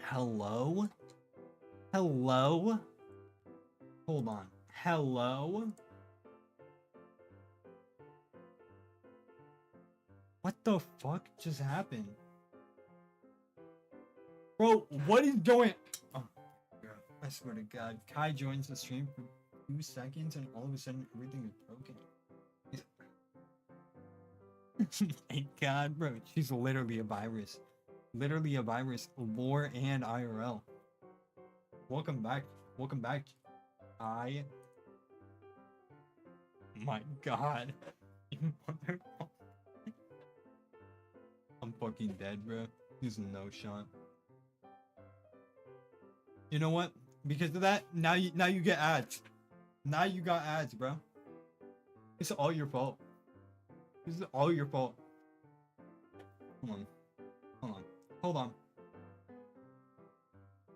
Hello? Hello? Hold on. Hello? What the fuck just happened? Bro, what is going... Oh, God. I swear to God. Kai joins the stream for 2 seconds and all of a sudden everything is broken. Thank God, bro. She's literally a virus. Literally a virus. Lore and IRL. Welcome back. Welcome back. My God. You motherfucker. I'm fucking dead, bro. There's no shot. You know what? Because of that, now you get ads. Now you got ads, bro. It's all your fault. This is all your fault. Hold on. Hold on. Hold on.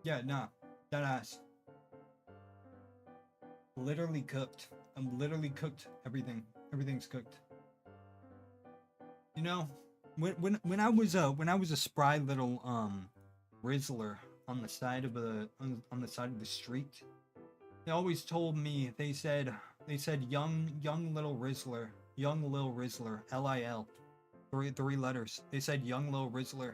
Yeah, nah. That ass. Literally cooked. I'm literally cooked. Everything's cooked. You know, when I was a spry little Rizzler on the side of on the side of the street, they always told me, they said young little Rizzler, LIL, three letters. They said young little Rizzler.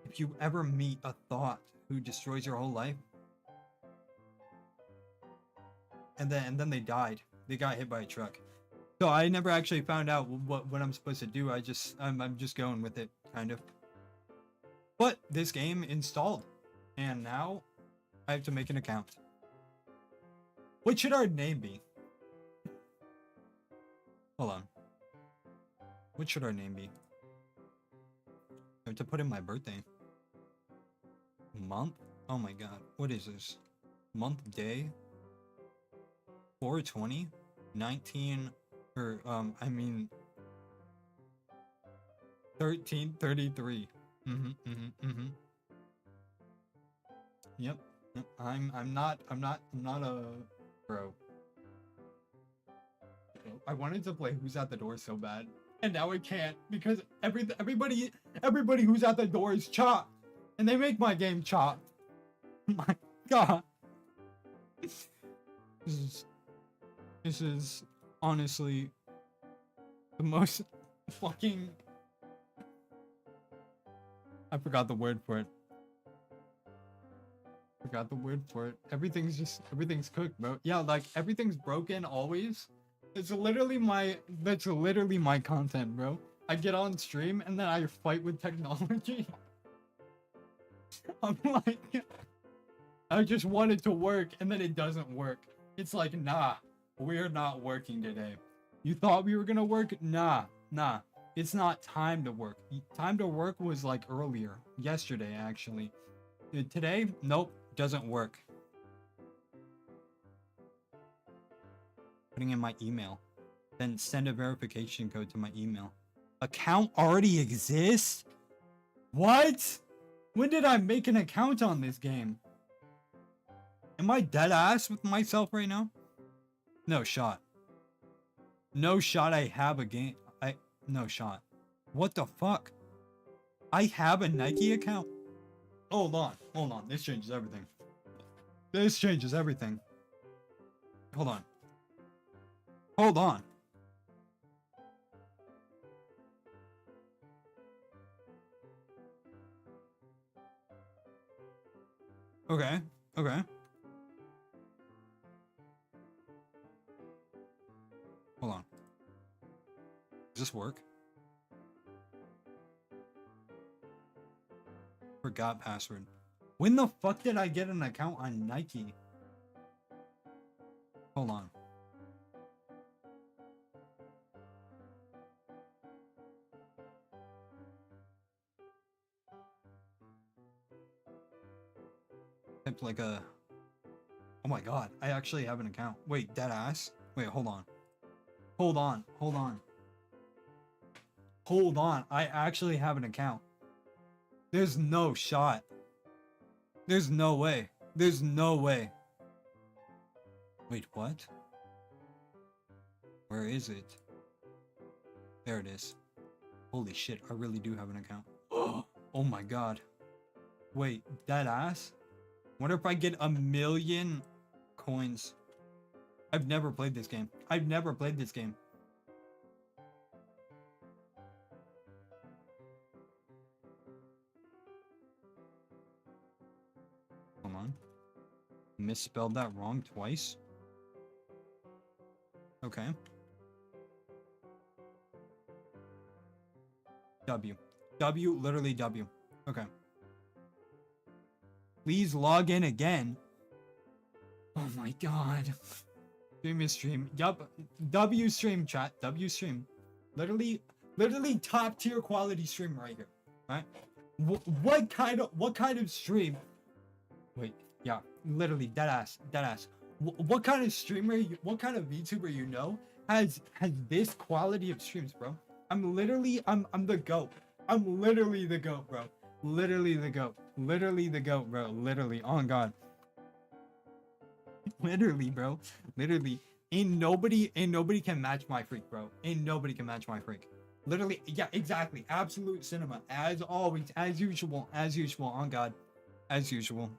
If you ever meet a thought who destroys your whole life, and then they died. They got hit by a truck. So I never actually found out what I'm supposed to do. I'm just going with it, kind of. But this game installed, and now I have to make an account. What should our name be? Hold on. What should our name be? I have to put in my birthday. Month? Oh my God. What is this? Month, day? 420? 19... Or, I mean... 1333. Yep. I'm not a bro. I wanted to play Who's at the Door so bad, and now I can't because everybody who's at the door is chopped, and they make my game chopped. My God, this is honestly the most fucking... I forgot the word for it. Everything's cooked, bro. Yeah, like everything's broken always. That's literally my content, bro. I get on stream and then I fight with technology. I'm like, I just want it to work and then it doesn't work. It's like, nah, we're not working today. You thought we were gonna work? Nah. It's not time to work. Time to work was like earlier. Yesterday, actually. Today, nope, doesn't work. Putting in my email. Then send a verification code to my email. Account already exists? What? When did I make an account on this game? Am I dead ass with myself right now? No shot. No shot I have a game. No shot. What the fuck? I have a Nike account? Hold on. This changes everything. Hold on. Okay. Hold on. Does this work? Forgot password. When the fuck did I get an account on Nike? Hold on. It's like a... Oh my God, I actually have an account. Wait, dead ass? Wait, hold on. I actually have an account. There's no shot. There's no way. Wait, what? Where is it? There it is. Holy shit, I really do have an account. Oh my God. Wait, that ass? Wonder if I get 1,000,000 coins. I've never played this game. I've never played this game. Hold on. Misspelled that wrong twice. Okay. W. W, literally W. Okay. Please log in again. Oh my god. Stream is stream. Yup. W stream, chat. W stream. Literally top tier quality stream right here. Right? What kind of stream? Wait, yeah, literally dead ass. What kind of streamer? What kind of VTuber you know has this quality of streams, bro? I'm the goat. I'm literally the goat, bro. Literally the goat. Literally the goat, bro. Literally, on God. Literally, bro. Literally, ain't nobody can match my freak, bro. Ain't nobody can match my freak. Literally, yeah, exactly. Absolute cinema, as always, as usual, on God, as usual.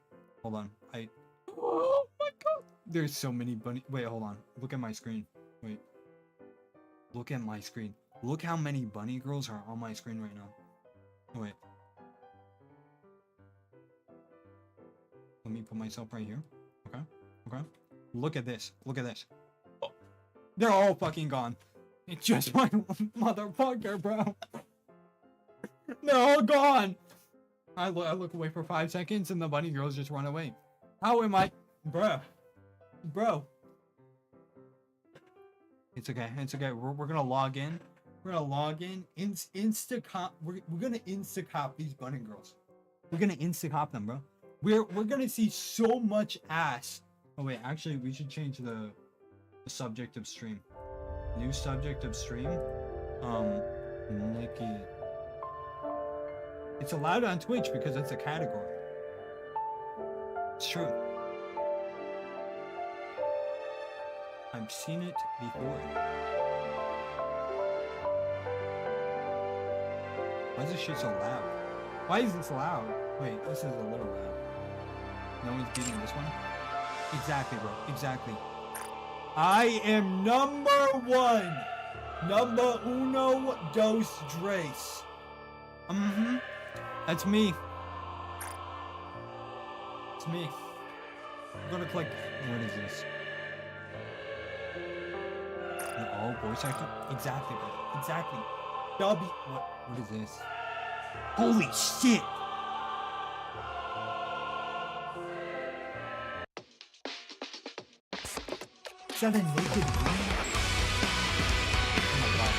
Hold on, oh my God. There's so many bunny. Wait, hold on. Look at my screen. Wait. Look at my screen. Look how many bunny girls are on my screen right now. Wait. Let me put myself right here. Okay. Okay. Look at this. Look at this. Oh, they're all fucking gone. It's just my motherfucker, bro. They're all gone. I look away for 5 seconds and the bunny girls just run away. How am I? Bro. It's okay. It's okay. We're gonna log in. We're gonna log in. Insta-cop. We're gonna insta-cop these bunny girls. We're gonna insta-cop them, bro. We're gonna see so much ass. Oh wait, actually, we should change the subject of stream. New subject of stream. Nikki. It's allowed on Twitch because it's a category. It's true. I've seen it before. Why is this shit so loud? Why is this loud? Wait, this is a little loud. No one's beating this one? Exactly, bro. Exactly. I am number one. Number uno dos tres. That's me. It's me. I'm gonna click. What is this? All voice acting? Exactly, bro. Exactly. W. What is this? Holy shit! Is that a naked woman? Oh my God.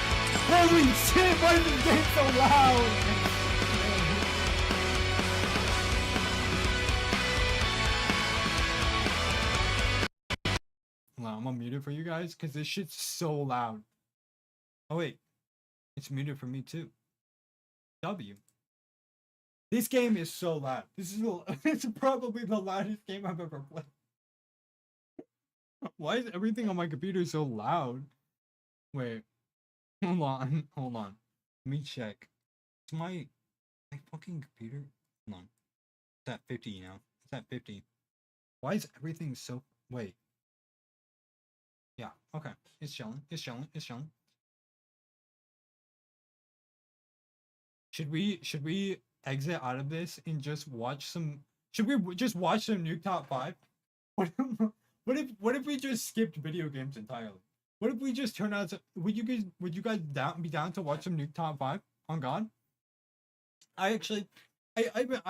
Holy shit! Why is this game so loud? I'm gonna mute it for you guys because this shit's so loud. Oh wait, it's muted for me too. W. This game is so loud. It's probably the loudest game I've ever played. Why is everything on my computer so loud? Wait, hold on. Let me check. It's my fucking computer. Hold on. It's at 50 now. It's at 50. Why is everything so? Wait. Yeah, okay. It's chilling. Should we exit out of this and just watch some? Should we just watch some Nuke Top 5? What if we just skipped video games entirely? What if we just turn out to, would you guys be down to watch some Nuke Top 5? On God? I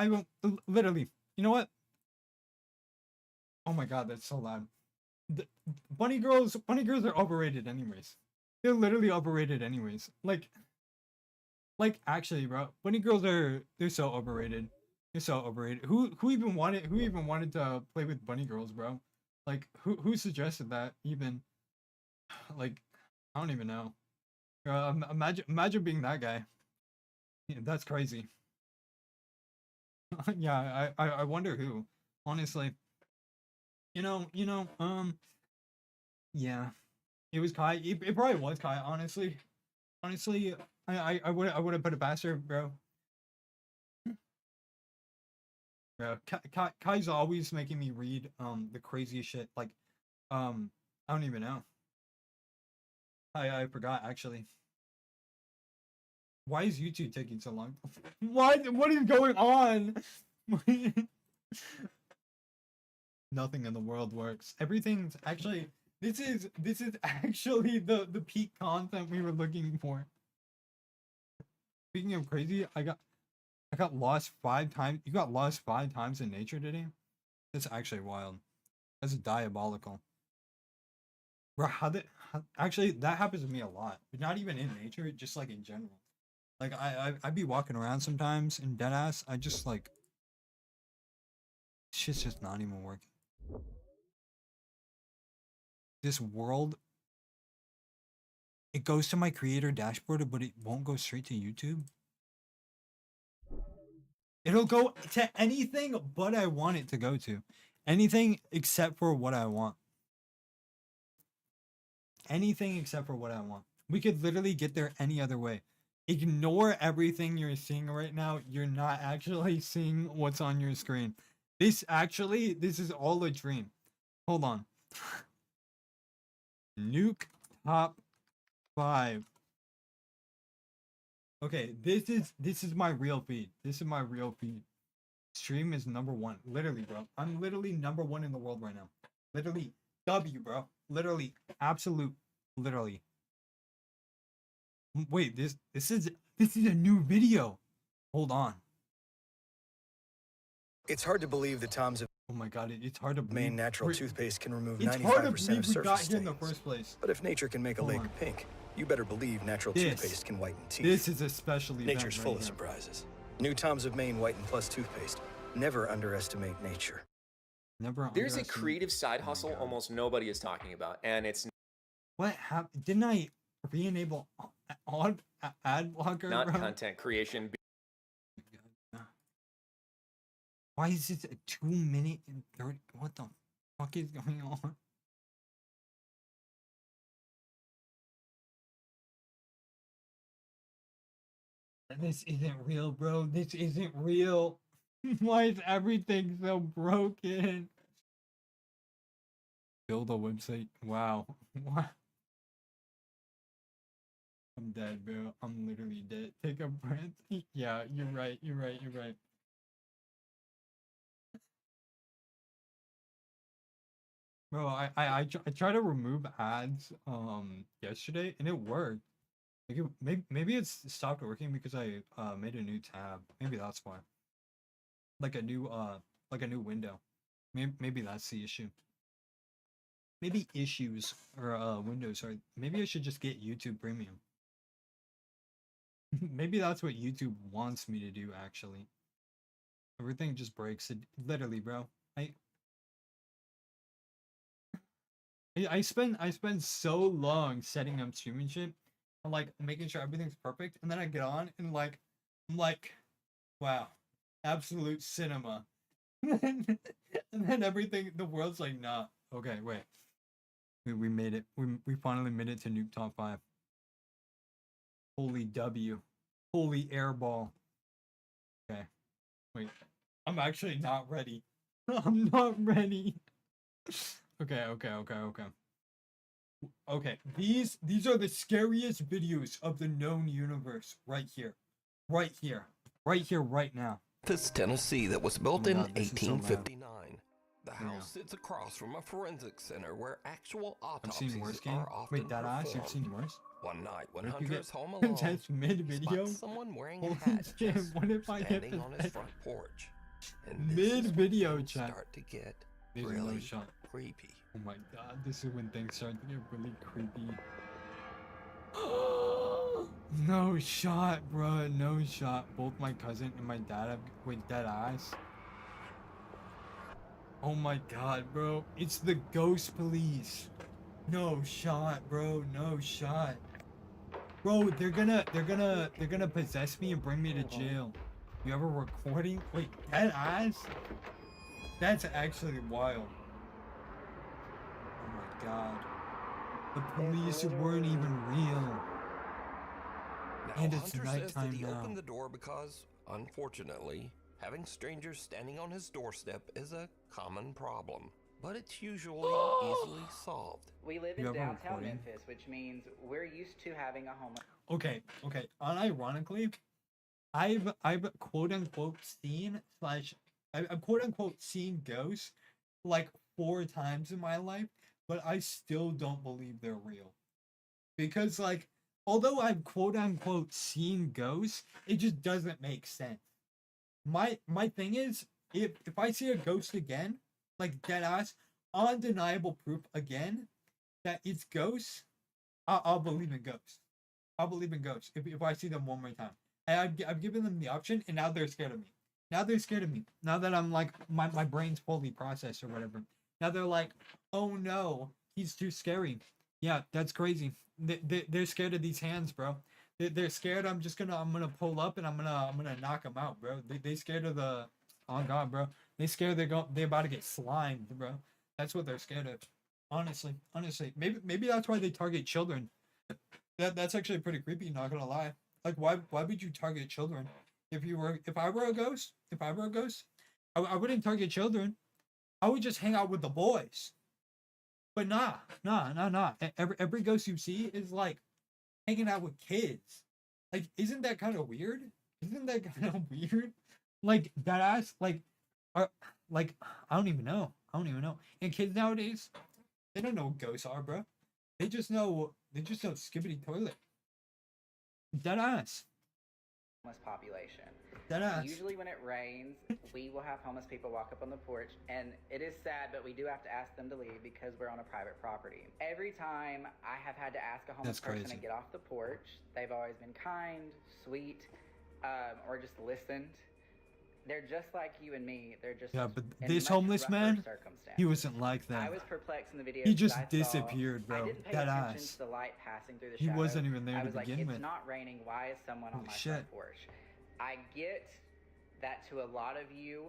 won't literally. You know what? Oh my God, that's so loud. The bunny girls are overrated anyways. They're literally overrated anyways. Like actually, bro, bunny girls they're so overrated. They're so overrated. Who even wanted to play with bunny girls, bro? Like who suggested that even? Like I don't even know. Imagine being that guy. Yeah, that's crazy. Yeah, I wonder who. Honestly. Yeah, it was Kai. It probably was Kai. Honestly, I would have put it past her, bro. Yeah, Kai's always making me read the craziest shit. Like, I don't even know. I forgot actually. Why is YouTube taking so long? What is going on? Nothing in the world works. Everything's actually this is actually the peak content we were looking for. Speaking of crazy, I got lost 5 times. You got lost 5 times in nature today? That's actually wild. That's diabolical. Bro, actually that happens to me a lot. But not even in nature, just like in general. Like I'd be walking around sometimes in deadass. I just like shit's just not even working. This world, it goes to my creator dashboard, but it won't go straight to YouTube. It'll go to anything but I want it to go to. Anything except for what I want. Anything except for what I want. We could literally get there any other way. Ignore everything you're seeing right now. You're not actually seeing what's on your screen. This is all a dream. Hold on. Nuke top 5. Okay, this is my real feed. This is my real feed. Stream is #1. Literally, bro. I'm literally #1 in the world right now. Literally W, bro. Literally absolute literally. Wait, this is a new video. Hold on. It's hard to believe that Tom's Oh my god, it's hard to believe. Maine natural toothpaste can remove It's 95% hard to of believe we surface got here stains. in the first place. But if nature can make a Hold lake on. pink, you better believe natural toothpaste can whiten teeth. This is especially Nature's full of surprises. New Tom's of Maine Whiten Plus toothpaste. Never underestimate nature. Never. There's a creative side hustle almost nobody is talking about, and it's What happened? Didn't I re-enable ad blocker? not bro? content creation. Why is it a 2 minute and 30? What the fuck is going on? This isn't real, bro. This isn't real. Why is everything so broken? Build a website. Wow. What? I'm dead, bro. I'm literally dead. Take a breath. Yeah, you're right. You're right. You're right. Bro, I tried to remove ads yesterday and it worked. Like maybe it's stopped working because I made a new tab. Maybe that's why. Like a new window. Maybe that's the issue. Maybe issues or windows are. Maybe I should just get YouTube Premium. Maybe that's what YouTube wants me to do actually. Everything just breaks. It literally, bro. I spend so long setting up streaming shit and like making sure everything's perfect, and then I get on and I'm like, wow, absolute cinema. and then everything, the world's like, nah. Okay, wait. We made it. We finally made it to Nuke Top 5. Holy W. Holy airball. Okay. Wait. I'm actually not ready. I'm not ready. Okay. Okay, these are the scariest videos of the known universe right here. Right here, right now. This Tennessee that was built in God, this is so loud. 1859. The There you house sits across from a forensic center where actual I've seen autopsies worse game. are often Wait, that ass? You've performed. seen worse? One night when What if you Hunter's get home alone, possessed mid he video? spots someone wearing Holy a hat shit, just what if I get standing on his possessed? front porch. And this is when Mid-video things chat. start to get There's no really shot. creepy. Oh my god, this is when things start to get really creepy. No shot, bro. No shot. Both my cousin and my dad have with dead eyes. Oh my god, bro. It's the ghost police. No shot, bro. No shot. Bro, they're gonna possess me and bring me to jail. You ever recording? Wait, dead eyes? That's actually wild. Oh my god. The police weren't even real. Now, And it's Hunter says that nighttime he now. opened the door because, unfortunately, Having strangers standing on his doorstep is a common problem, but it's usually easily solved. We live You in have a downtown recording? Memphis, which means we're used to having a homeless Okay, okay. Unironically, I've quote unquote seen slash I've quote unquote seen ghosts like 4 times in my life, but I still don't believe they're real. Because like although I've quote unquote seen ghosts, it just doesn't make sense. My thing is if I see a ghost again, like dead ass, undeniable proof again that it's ghosts, I'll believe in ghosts. I'll believe in ghosts if I see them one more time. And I've given them the option, and now they're scared of me. Now they're scared of me. Now that I'm like my brain's fully processed or whatever. Now they're like, oh no, he's too scary. Yeah, that's crazy. They're scared of these hands, bro. They're scared. I'm gonna pull up and I'm gonna knock them out, bro. They scared of the. Oh god, bro. They scared they're about to get slimed, bro. That's what they're scared of. Honestly, maybe that's why they target children. That's actually pretty creepy. Not gonna lie. Like, why would you target children? If I were a ghost, I wouldn't target children. I would just hang out with the boys. But nah. Every ghost you see is like hanging out with kids. Like, isn't that kind of weird? Isn't that kind of weird? Like that ass. Like I don't even know. And kids nowadays, they don't know what ghosts are, bro. They just know skibbity toilet. Dead ass. population. Dead ass. Usually when it rains, we will have homeless people walk up on the porch, and it is sad, but we do have to ask them to leave because we're on a private property. Every time I have had to ask a homeless That's person crazy. to get off the porch, they've always been kind, sweet, or just listened. They're just like you and me. They're just Yeah, but in this much homeless rougher man, circumstances. he wasn't like I that. was perplexed in the video. He just disappeared, bro. I didn't pay Dead attention ass. to the light passing through the He shadow. wasn't even there I to was like, begin it's with. not raining. Why is someone on Holy my shit. front porch? I get that to a lot of you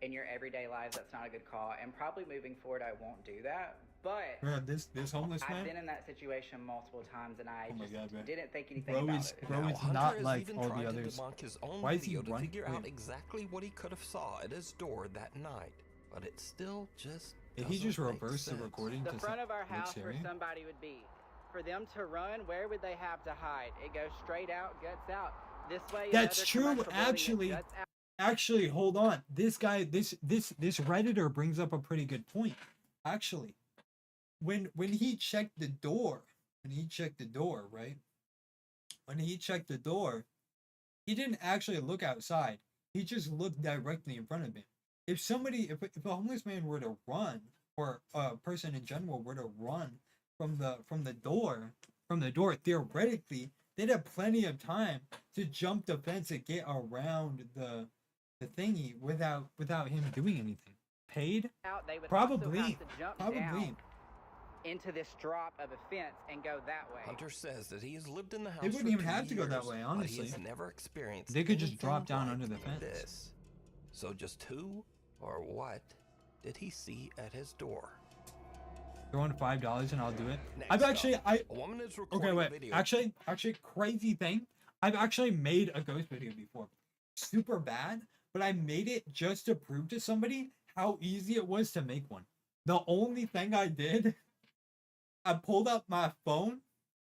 in your everyday lives, that's not a good call. And probably moving forward, I won't do that. But Bro, this homeless I've man, been in that situation multiple times, and I Oh my just God, bro. didn't think anything Bro about is- it. bro Now, is Hunter not has like even all the tried others. to debunk his own Why is he video to running? figure out Wait. exactly what he could have saw at his door that night, but it still just Did he doesn't just make reverse the sense. recording The to front of our look house where scary? somebody would be. For them to run, where would they have to hide? It goes straight out, guts out. This way, That's another true, commercial building, it actually. guts out. Actually, hold on. This guy, this Redditor brings up a pretty good point. Actually, when he checked the door, right? When he checked the door, he didn't actually look outside. He just looked directly in front of him. If a homeless man were to run, or a person in general were to run from the door, theoretically, they'd have plenty of time to jump the fence and get around the thingy without him doing anything. Paid? Out, they would Probably. also have to jump Probably. down into this drop of a fence and go that way. Hunter says that he has lived in the house. They wouldn't for even 2 have to go that years, way, but honestly. he has never experienced. They could just drop anything down like under the fence. This. So just who or what did he see at his door? Throw in $5 and I'll do it. Next I've up, actually a woman is recording okay, a wait. video. Actually, crazy thing. I've actually made a ghost video before. Super bad, but I made it just to prove to somebody how easy it was to make one. The only thing I did, I pulled up my phone,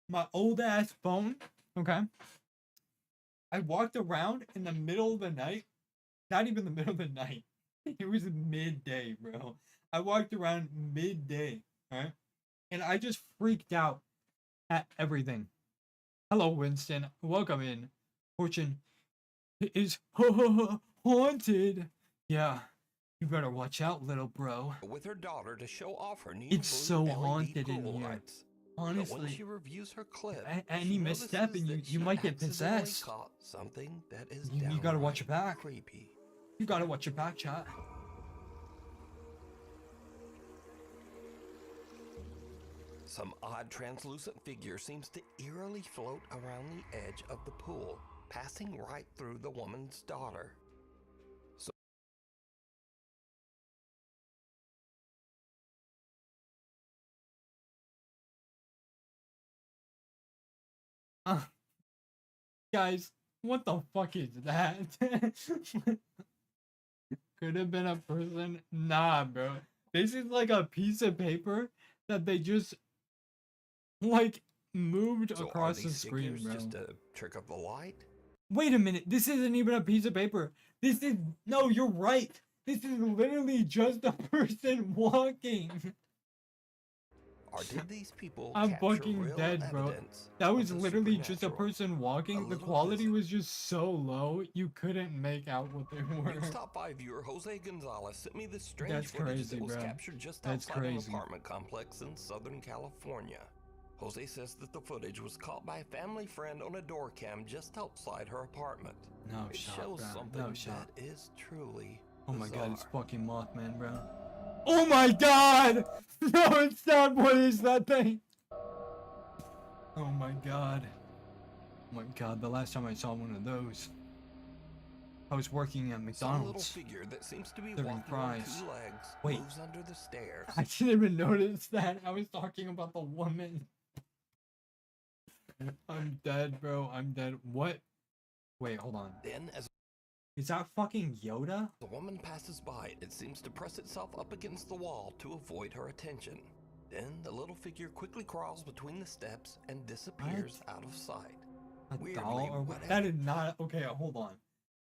my old ass phone, okay? I walked around in the middle of the night. Not even the middle of the night. It was midday, bro. I walked around midday, right? And I just freaked out at everything. Hello, Winston. Welcome in. Fortune is haunted. Yeah, you better watch out, little bro. With her daughter to show off her new It's blue so LED haunted in pool here. lights. But when Honestly, she reviews her clip, any she misstep notices and that you she might get accidentally possessed. caught something that is You gotta watch your downright back. Creepy. you gotta watch your back, chat. Some odd translucent figure seems to eerily float around the edge of the pool, passing right through the woman's daughter. Guys, what the fuck is that? could have been a person. Nah, bro. This is like a piece of paper that they just like moved So are across the these screen, figures bro. just a trick of the light? Wait a minute. This isn't even a piece of paper. This is no. You're right. This is literally just a person walking. Or did these people I'm capture fucking real dead, bro. evidence That of was the literally just a supernatural? person walking. The little quality visit. was just so low, you couldn't make out what they were. News Top 5 viewer Jose Gonzalez sent me this strange That's footage crazy, that was bro. captured just That's outside crazy. an apartment complex in Southern California. Jose says that the footage was caught by a family friend on a door cam just outside her apartment. No It shot, shows bro. something No shot. that is truly Oh my god, it's bizarre. fucking Mothman, bro. Oh my god! No, it's not. What is that thing? Oh my god. Oh my god, the last time I saw one of those, I was working at Some little McDonald's. figure that seems to be Serving walking on fries. 2 legs Wait. moves under the stairs. I didn't even notice that. I was talking about the woman. I'm dead, bro. I'm dead. What? Wait, hold on. Then, as Is that fucking Yoda? the woman passes by, it seems to press itself up against the wall to avoid her attention. Then the little figure quickly crawls between the steps and disappears out of sight. A Weirdly, doll or what? whatever- That is not okay. Hold on.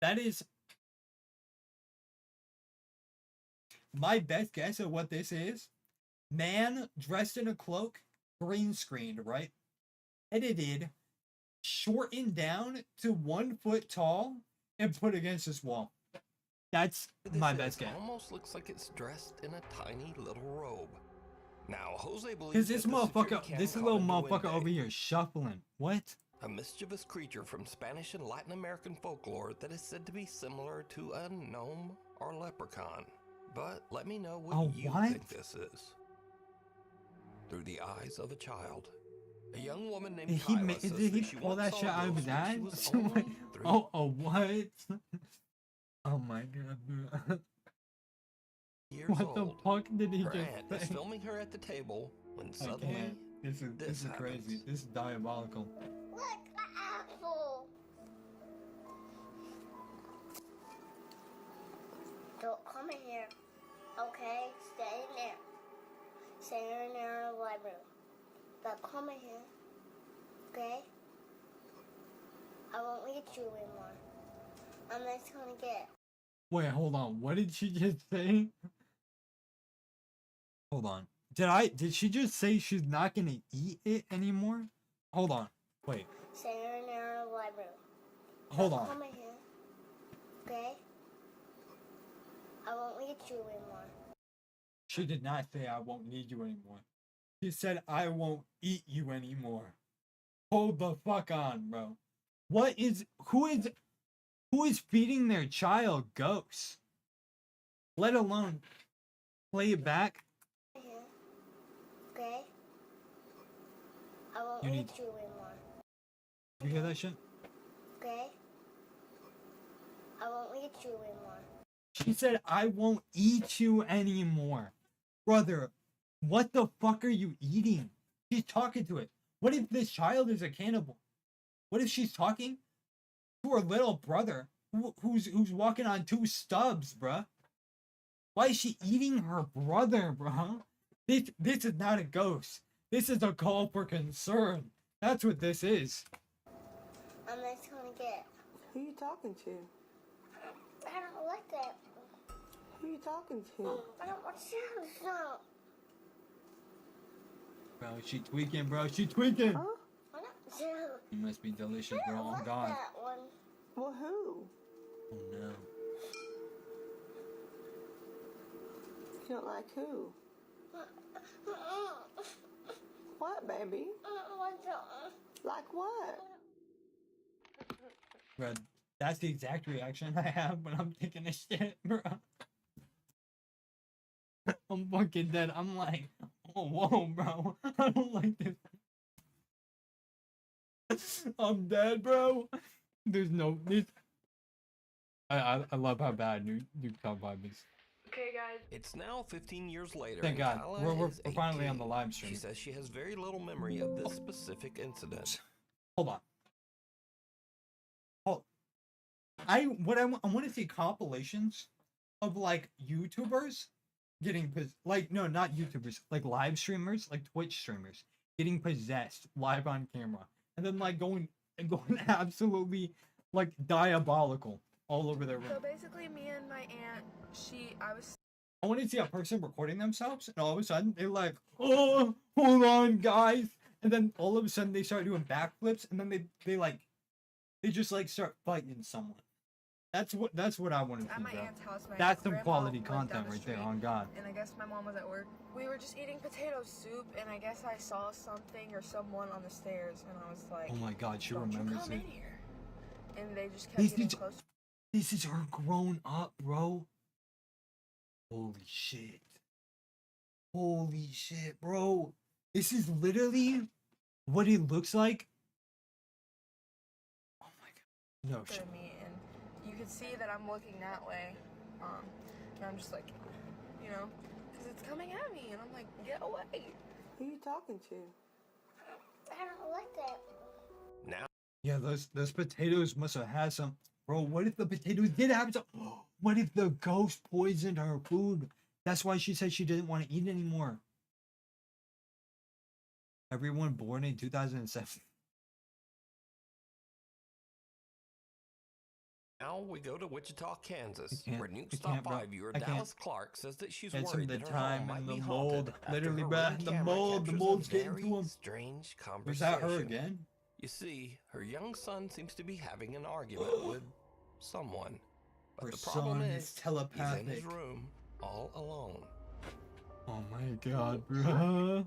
That is my best guess of what this is. Man dressed in a cloak, green screened, right? Edited, shortened down to 1 foot tall, and put against this wall. That's This my is best guess. almost looks like it's dressed in a tiny little robe. Now, Jose believes Cause this that the security motherfucker, cam this caught little a motherfucker duende, over here shuffling. What? a mischievous creature from Spanish and Latin American folklore that is said to be similar to a gnome or leprechaun. But let me know what Oh, you what? think this is. Through the eyes of a child, a young woman named Did he Kyla ma- says did he that she pull once that saw shit a out of his ghost when she ass? was So, only like, 3. oh, what? Oh my god, bro. Years What the old. fuck did he Her just aunt is say? filming her at the table when I suddenly can't. This this is crazy. happens. This is diabolical. Look, the apple. Don't come in here. Okay? Stay in there. Stay in there in the library. Don't come in here. Okay? I won't eat you anymore. I'm just gonna get. Wait, hold on. What did she just say? Hold on. Did she just say she's not gonna eat it anymore? Hold on. Wait. Stay in there in the library. Hold Don't on. come in here. Okay? I won't eat you anymore. She did not say I won't need you anymore. She said I won't eat you anymore. Hold the fuck on, bro. Who is feeding their child ghosts? Let alone play it back. Here. Okay? I won't You eat need- you anymore. You hear that shit? Okay? I won't eat you anymore. She said I won't eat you anymore. Brother, what the fuck are you eating? She's talking to it. What if this child is a cannibal? What if she's talking to her little brother who's walking on 2 stubs, bruh? Why is she eating her brother, bruh? This is not a ghost. This is a call for concern. That's what this is. I'm just gonna get. Who you talking to? I don't like that. Who you talking to? I don't want to. No. Bro, she tweaking, bro. She tweaking. Huh? I don't do. You must be delicious, I bro. don't Oh like God. that one. Well, who? Oh no. You don't like who? What, baby? Like what? Bro, that's the exact reaction I have when I'm taking a shit, bro. I'm fucking dead. I'm like, oh, whoa, bro. I don't like this. I'm dead, bro. There's no. I love how bad New Top Vibe is. Okay, guys. It's now 15 years later. Thank and God. Kyla We're is finally on 18. the live stream. She says she has very little memory of this specific incident. Hold on. I want to see compilations of like YouTubers getting like no, not YouTubers, like live streamers, like Twitch streamers getting possessed live on camera, and then like going absolutely like diabolical all over their room. So basically, me and my aunt, I want to see a person recording themselves, and all of a sudden they're like, "Oh, hold on, guys," and then all of a sudden they start doing backflips, and then they just like start fighting someone. That's what I want to at see, my bro. aunt's house. My That's some grandma quality lived down content the right there, street, on God. And I guess my mom was at work. We were just eating potato soup, and I guess I saw something or someone on the stairs, and I was like, Oh my God, she "Don't you remembers come it. in here." And they just kept This getting is- closer. This is her grown up, bro. Holy shit. Holy shit, bro. This is literally what it looks like. Oh my God. No shit. To me, and you could see that I'm looking that way, and I'm just like, you know, because it's coming at me, and I'm like, get away. Who you talking to? I don't like that. Now, Yeah, those potatoes must have had some. Bro, what if the potatoes did have some? What if the ghost poisoned her food? That's why she said she didn't want to eat anymore. Everyone born in 2007. now we go to Wichita, Kansas, can't- where Nuke I Stop can't, bro. 5 viewer I can't. Dallas Clark says that she's Had some worried of the that her home time might and be the haunted mold. after Literally, her bruh, Ring the camera mold, the captures mold's a getting very to him. strange Was conversation. that her again? You see, her young son seems to be having an argument with someone. But Her the problem son is, is he's in telepathic. his room all alone. Oh my God, bruh.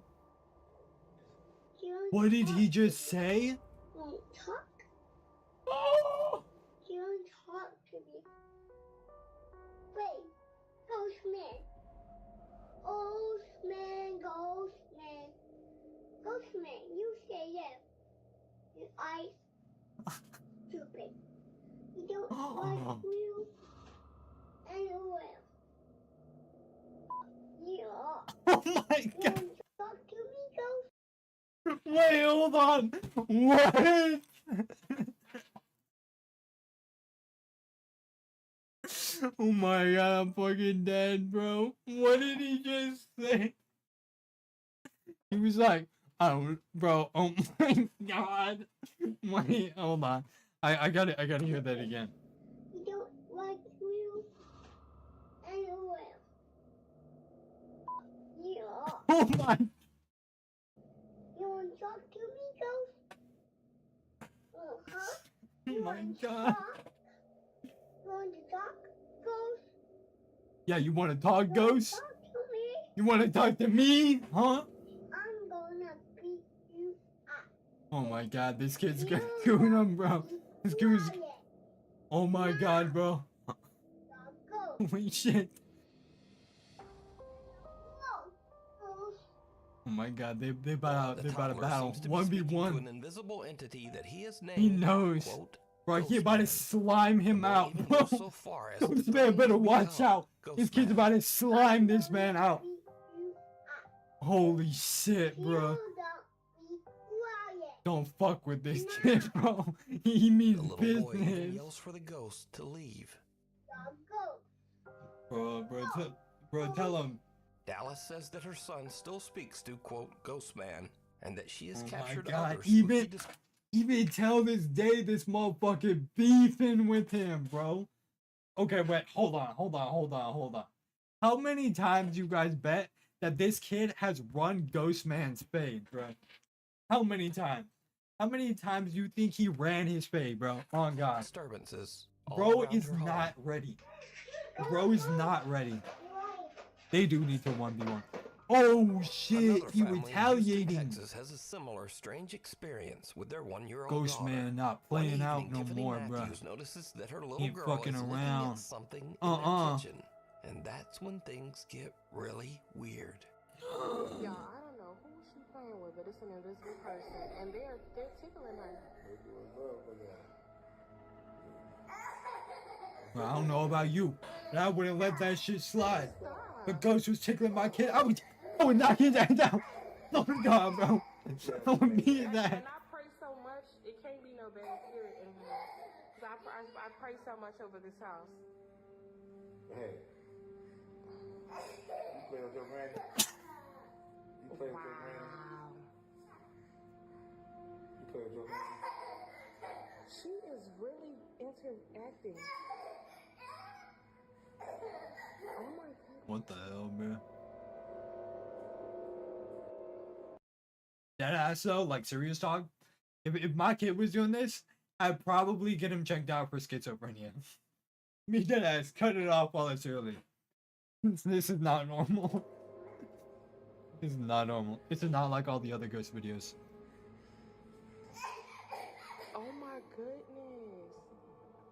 You What did talk- he just say? Don't talk. Oh! You don't talk to me. Wait, ghost man. Ghost man, ghost man. Ghost man, you say yes. Your eyes stupid. You don't like you anywhere. Yeah. Oh my You God. don't talk to me, ghost. Wait, hold on. What? Oh my God, I'm fucking dead, bro. What did he just say? He was like, "Oh, bro, oh my God." Wait, hold on. I gotta hear that again. You don't like you anywhere. Yeah. Oh my. You want to talk to me, ghost? Uh-huh. Oh You my want to God. talk? You want to talk, ghost? Yeah, you want to talk, You want to ghost? talk to me? You want to talk to me? Huh? I'm gonna beat you up. Oh my God, this kid's You doing him, bro. be This kid's. quiet. Oh my God, bro. Now go. Holy shit. Go, ghost. Oh my God, they about The to toddler battle. seems to be speaking to 1v1. an invisible entity that he has named. He knows. Quote, Bro, he Ghost about to Man. slime him The boy out, even bro. goes so far as to This man threaten better to watch become out. Ghost This kid's Man. about to slime this man I'm out. gonna beat you up. Holy shit, You bro. don't be quiet. Don't fuck with this kid, bro. He means The little boy even business. yells for the ghost to leave. Now go. Bro, tell him. Dallas says that her son still speaks to, quote, Ghost Man, and that she has Oh my captured God, other even- spooky Even till this day, this motherfucker beefing with him, bro. Okay, wait, hold on. How many times you guys bet that this kid has run Ghost Man's fade, bro? How many times? How many times you think he ran his fade, bro? Oh God. disturbances. all Bro around is her home. not ready. Bro is not ready. They do need to 1v1. Oh shit, Another he family in Houston, retaliating. Texas has a similar strange experience with their 1-year-old Ghost daughter. Man not One playing out evening, no Tiffany more, bro. Matthews notices that her little Ain't girl fucking is looking around. at something in Uh-uh. the kitchen, and that's when things get really weird. Yeah, I don't know who she playing with, but it's an invisible person, and they're tickling her. Bro, I don't know about you, but I wouldn't let that shit slide. Stop. The ghost was tickling my kid. I would knock his ass down. Oh God, bro. I would mean that. And I pray so much, it can't be no bad spirit in here. 'Cause I pray so much over this house. Hey, play with your granny? You play with your granny? You play with your granny? She is really interacting. Oh my god. What the hell, bro? That ass though, like serious talk. If my kid was doing this, I'd probably get him checked out for schizophrenia. Me dead ass, cut it off while it's early. This is not normal. This is not normal. This is not like all the other ghost videos. Oh my goodness.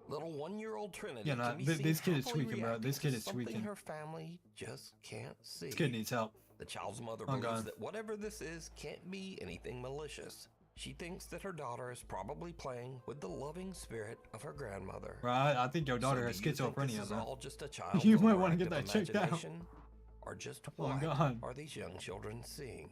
Little 1-year-old Trinity. Yeah, nah, can be this seen kid is happily tweaking, bro. reacting This kid to is something tweaking. her family just can't see. This kid needs help. The child's mother Oh, believes God. that whatever this is can't be anything malicious. She thinks that her daughter is probably playing with the loving spirit of her grandmother. Right, I think your daughter So has do you think schizophrenia, this is bro. all just a child's You might want to get overactive that checked out. imagination? Or just Oh, what God. are these young children seeing?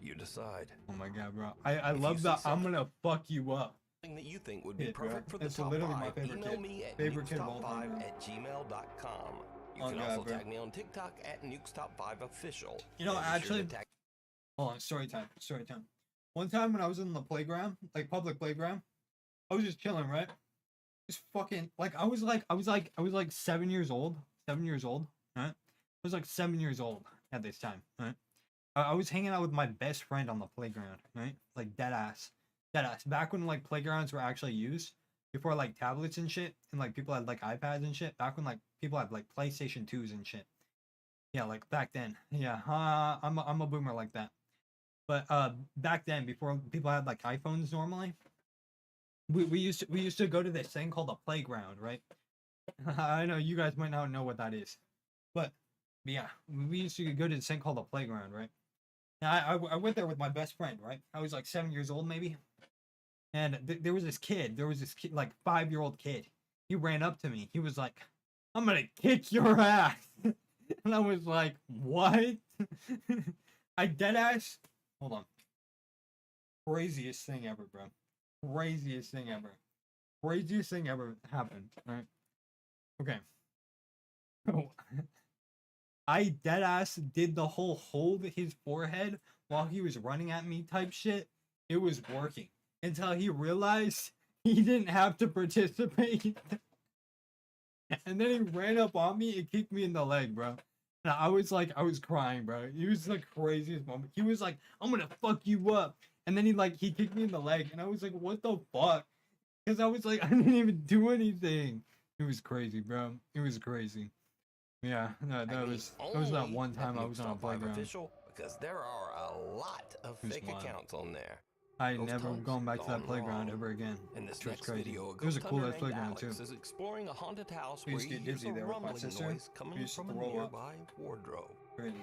You decide. Oh my god, bro. I If you love see that. I'm something- gonna fuck you up. Something that you think would be Kid, bro. perfect for the It's top literally my 5, favorite email kid. me at Favorite kid of all time, bro. nukestop5@gmail.com. You Oh, can God, also bro. tag me on TikTok at nukestop5official. You know, And be sure actually, to tag hold on, story time, story time. One time when I was in the playground, like public playground, I was just chilling, right? Just fucking like I was like 7 years old, right? I was like 7 years old at this time, right? I was hanging out with my best friend on the playground, right? Like dead ass. Back when like playgrounds were actually used, before like tablets and shit, and like people had like iPads and shit. Back when like people had like PlayStation 2s and shit. Yeah, like back then. Yeah, I'm a boomer like that. But back then, before people had like iPhones normally, we used to go to this thing called a playground, right? I know you guys might not know what that is, but yeah, we used to go to this thing called a playground, right? And I went there with my best friend, right? I was like 7 years old maybe, and there was this kid, like 5-year-old kid. He ran up to me. He was like, "I'm gonna kick your ass," and I was like, "What?" I dead ass. Hold on. Craziest thing ever, bro. Craziest thing ever. Craziest thing ever happened. Alright. Okay. I deadass did the whole hold his forehead while he was running at me type shit. It was working. Until he realized he didn't have to participate. And then he ran up on me and kicked me in the leg, bro. And I was crying, bro. It was the craziest moment. He was like, "I'm gonna fuck you up." And then he kicked me in the leg. And I was like, "What the fuck?" Because I was like, I didn't even do anything. It was crazy, bro. It was crazy. Yeah, no, that was that one time I was on a playground. Official, because there are a lot of It was fake wild. accounts on there. I Those never times going back to that gone playground wrong. ever again. In this Which was next crazy. video, a It was a ghost cool hunter ass named playground too. Alex is exploring a haunted house We where used he to get hears dizzy a there with my rumbling sister. noise We coming used to from a throw up. nearby wardrobe. Crazy.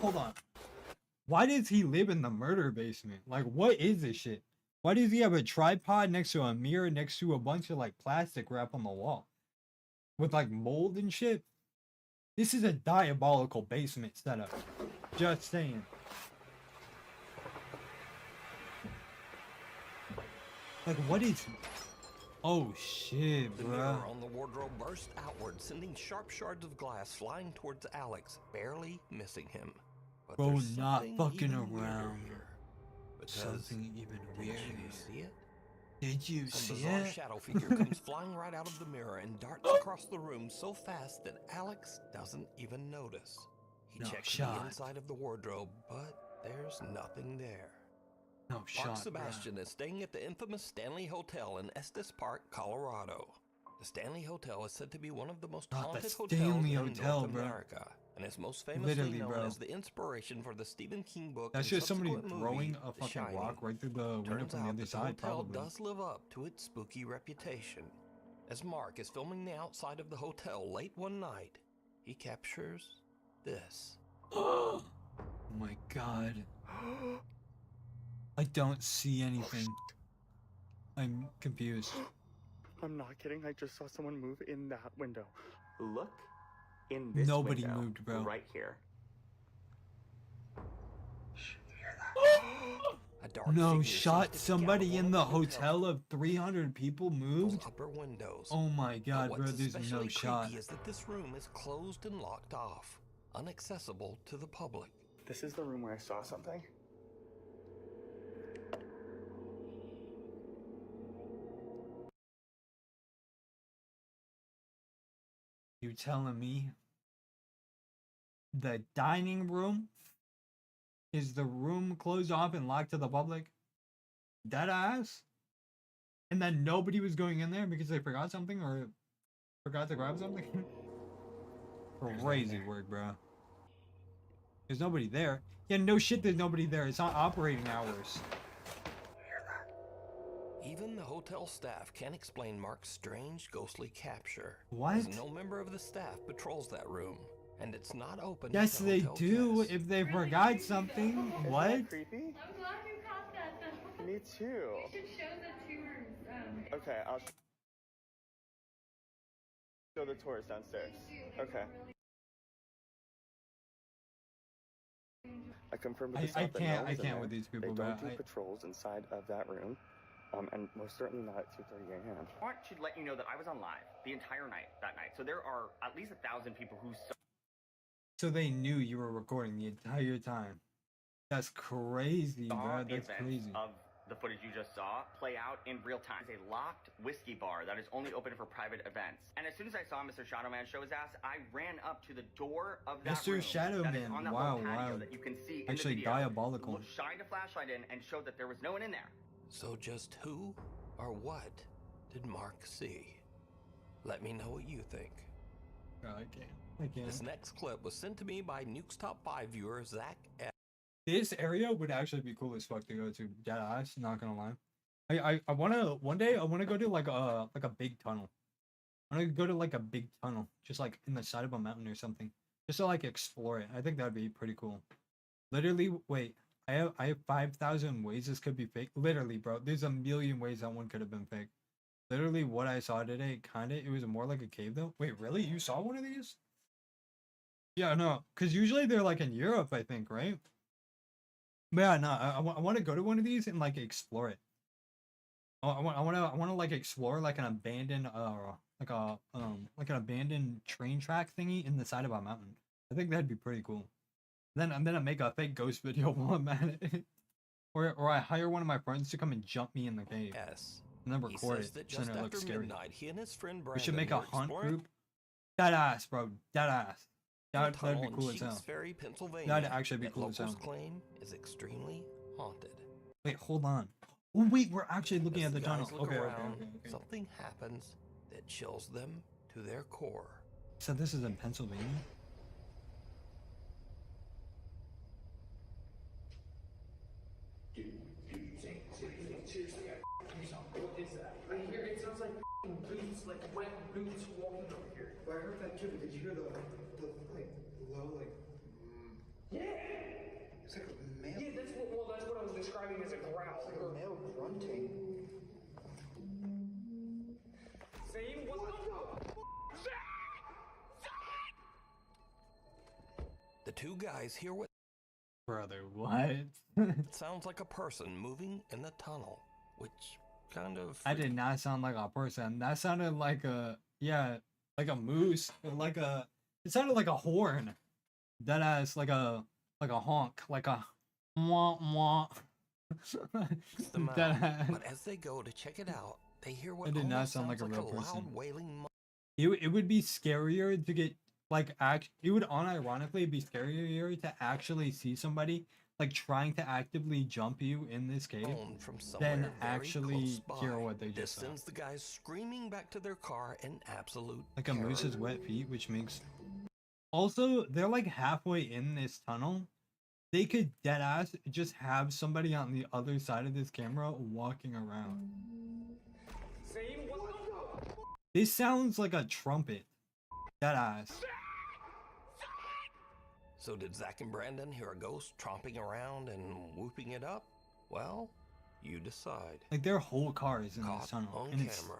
Hold on. Why does he live in the murder basement? Like, what is this shit? Why does he have a tripod next to a mirror next to a bunch of like plastic wrap on the wall? With like mold and shit? This is a diabolical basement setup. Just saying. Like, what is... Oh shit, The bruh. mirror on the wardrobe burst outward, sending sharp shards of glass flying towards Alex, barely missing him. But Bro, there's not something fucking even weirder around. here. Because Something even did weirder. you see it? Did you Some see bizarre it? shadow figure comes flying right out of the mirror and darts across the room so fast that Alex doesn't even notice. He No checks shot. the inside of the wardrobe, but there's nothing there. No Mark shot, bruh. Sebastian is staying at the infamous Stanley Hotel in Estes Park, Colorado. The Stanley Hotel is said to be one of the most Not the haunted Stanley hotels in Hotel, North bro. America, and is most famously Literally, known bro. as the inspiration for the Stephen King book. That's and just somebody subsequent throwing movie, a The fucking Shining. rock right through the window Turns from the out other that side, the hotel probably. does live up to its spooky reputation. As Mark is filming the outside of the hotel late one night, he captures this. Oh my god. I don't see anything. I'm confused. I'm not kidding. I just saw someone move in that window. Look in this Nobody window. moved, bro. Right here. A A dark No figure shot. seems to peek out Somebody of in one the of hotel of 300 people those moved. upper windows. Oh my But god, bro. what's There's especially no shot. creepy is that this room is closed and locked off, inaccessible to the public. This is the room where I saw something. You telling me the dining room is the room closed off and locked to the public? Dead ass? And then nobody was going in there because they forgot something or forgot to grab something? Crazy work, bro. There's nobody there. Yeah, no shit, there's nobody there. It's not operating hours. Even the hotel staff can't explain Mark's strange, ghostly capture. What? As no member of the staff patrols that room, and it's not open. Yes, to they hotel do guests. if they forgot something. Isn't What? that creepy? I'm glad you caught that though. Me too. You should show the tours. Okay, I'll show the tours downstairs. Okay. I confirmed with the staff that no one's in can't there. with these people, They bro. don't do patrols inside of that room, and most certainly not at 2:30 a.m. I want to let you know that I was on live the entire night that night. So there are at least 1,000 people who saw So they knew you were recording the entire time. That's crazy, bro. the That's events crazy. of the footage you just saw play out in real time. It's a locked whiskey bar that is only open for private events. And as soon as I saw Mr. Shadowman show his ass, I ran up to the door of that Mr. room that is Shadowman, on that wow, little patio wow. that you can see Actually in the video. diabolical. Shined a flashlight in and showed that there was no one in there. So just who or what did Mark see? Let me know what you think. Bro, I can't. This next clip was sent to me by Nuke's Top 5 viewer Zach F. This area would actually be cool as fuck to go to. Dead ass, not gonna lie. I wanna one day I wanna go to like a big tunnel. I wanna go to like a big tunnel, just like in the side of a mountain or something, just to like explore it. I think that'd be pretty cool. Literally, wait, I have 5,000 ways this could be fake. Literally, bro, there's a million ways that one could have been fake. Literally, what I saw today, it was more like a cave though. Wait, really? You saw one of these? Yeah, no, because usually they're like in Europe, I think, right? But yeah, no, I want to go to one of these and like explore it. I want to like explore like an abandoned like an abandoned train track thingy in the side of a mountain. I think that'd be pretty cool. Then I'm gonna make a fake ghost video while I'm at it, or I hire one of my friends to come and jump me in the cave. Yes. And then He record says it. that So just then it looks after scary. midnight, he and his friend Brandon We should make a were hunt exploring group. Dead ass, bro. Dead ass. a That'd tunnel be in cool as hell. Sheets Ferry, Pennsylvania. That'd actually be that cool as locals hell. claim is extremely haunted. Wait, hold on. Oh wait, we're actually looking As at the tunnel. guys look Okay, around, okay. something happens that chills them to their core. So this is in Pennsylvania? What is that? I hear it sounds like boots, like wet boots walking over here. Well, I heard that too, but did you hear the like low like? Yeah. It's like a male. Yeah, that's what I was describing as a growl. It's like a male grunting. Same. What the? The two guys hear what Brother, what? sounds like a person moving in the tunnel, which kind of That did not sound like a person. That sounded like like a moose, or it sounded like a horn. That ass like a honk, like a mwah mwah. freaks them out. That But as they go to check it out, they hear what It did not almost sound like sounds a real loud person. wailing it would be scarier to get it would unironically be scarier to actually see somebody like trying to actively jump you in this cave moan from somewhere than very actually close hear by. what they This just saw. sends the guys screaming back to their car in absolute Like a terror. moose's wet feet, which makes. Also, they're like halfway in this tunnel. They could deadass just have somebody on the other side of this camera walking around. Same. What the? This sounds like a trumpet. Deadass. So did Zach and Brandon hear a ghost tromping around and whooping it up? Well, you decide. Like their whole car is in this Caught tunnel. on And it's camera.